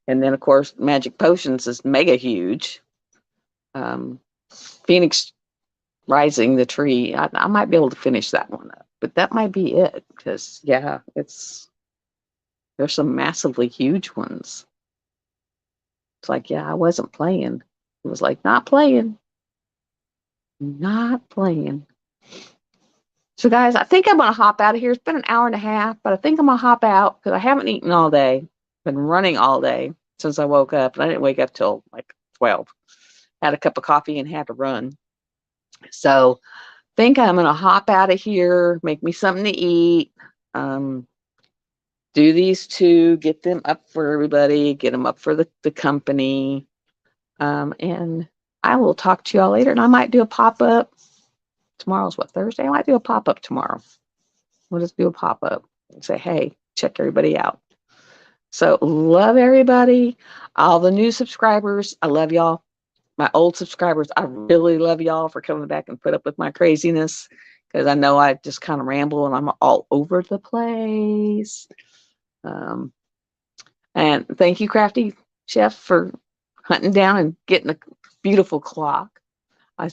Speaker 1: And then of course Magic Potions is mega huge. Phoenix Rising, the tree, I might be able to finish that one up, but that might be it, because there's some massively huge ones. It's like, I wasn't playing. It was like, not playing. So guys, I think I'm going to hop out of here. It's been an hour and a half, but I think I'm going to hop out because I haven't eaten all day. Been running all day since I woke up, and I didn't wake up till like 12. Had a cup of coffee and had to run. So think I'm going to hop out of here, make me something to eat, do these two, get them up for everybody, get them up for the company. And I will talk to y'all later. And I might do a pop-up. Tomorrow's what, Thursday? I might do a pop-up tomorrow. We'll just do a pop-up and say, hey, check everybody out. So love everybody. All the new subscribers, I love y'all. My old subscribers, I really love y'all for coming back and put up with my craziness, because I know I just kind of ramble and I'm all over the place. And thank you, Crafty Chef, for hunting down and getting a beautiful clock.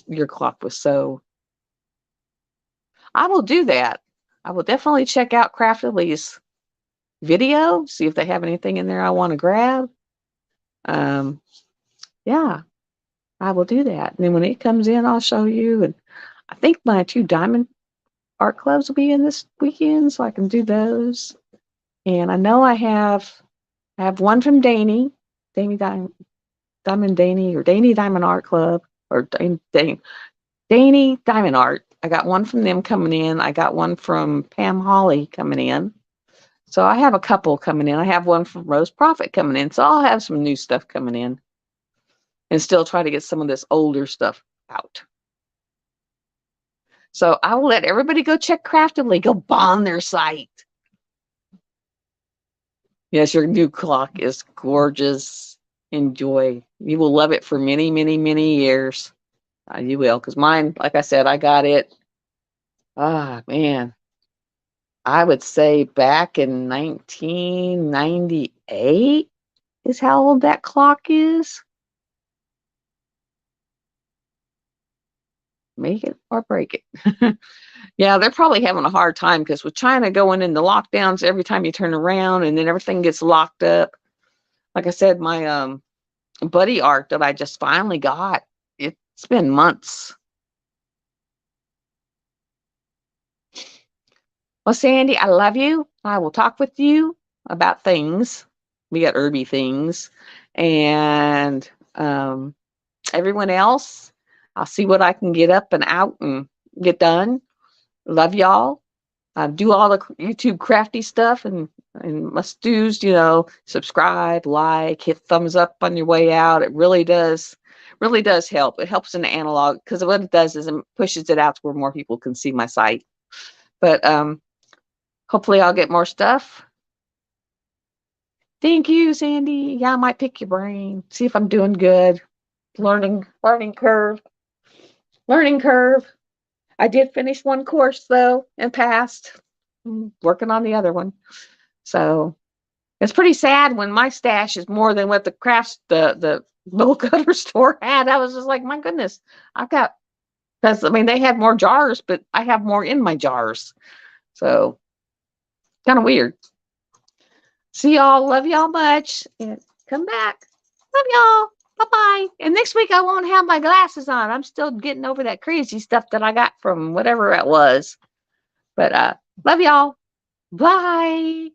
Speaker 1: Your clock was so... I will do that. I will definitely check out Craftedly's video, see if they have anything in there I want to grab. Yeah, I will do that. And then when it comes in, I'll show you. And I think my 2 diamond art clubs will be in this weekend, so I can do those. And I know I have one from Danny Diamond Danny, or Danny Diamond Art Club, or Danny Diamond Art. I got one from them coming in. I got one from Pam Holly coming in. So I have a couple coming in. I have one from Rose Profit coming in. So I'll have some new stuff coming in and still try to get some of this older stuff out. So I will let everybody go check Craftedly. Go bomb their site. Yes, your new clock is gorgeous. Enjoy. You will love it for many, many, many years. You will, because mine, like I said, I got it. Man. I would say back in 1998 is how old that clock is. Make it or break it. Yeah, they're probably having a hard time, because with China going into lockdowns every time you turn around, and then everything gets locked up. Like I said, my buddy art that I just finally got, it's been months. Well, Sandy, I love you. I will talk with you about things. We got herby things. And everyone else, I'll see what I can get up and out and get done. Love y'all. do all the YouTube crafty stuff and must do's, subscribe, like, hit thumbs up on your way out. It really does help. It helps in the analog because what it does is it pushes it out to where more people can see my site. But hopefully I'll get more stuff. Thank you, Sandy. Yeah, I might pick your brain. See if I'm doing good. Learning curve. Learning curve. I did finish one course though and passed. I'm working on the other one. So it's pretty sad when my stash is more than what the little cutter store had. I was just like, my goodness, because they had more jars, but I have more in my jars. So kind of weird. See y'all. Love y'all much. And come back. Love y'all. Bye-bye. And next week I won't have my glasses on. I'm still getting over that crazy stuff that I got from whatever it was. But love y'all. Bye.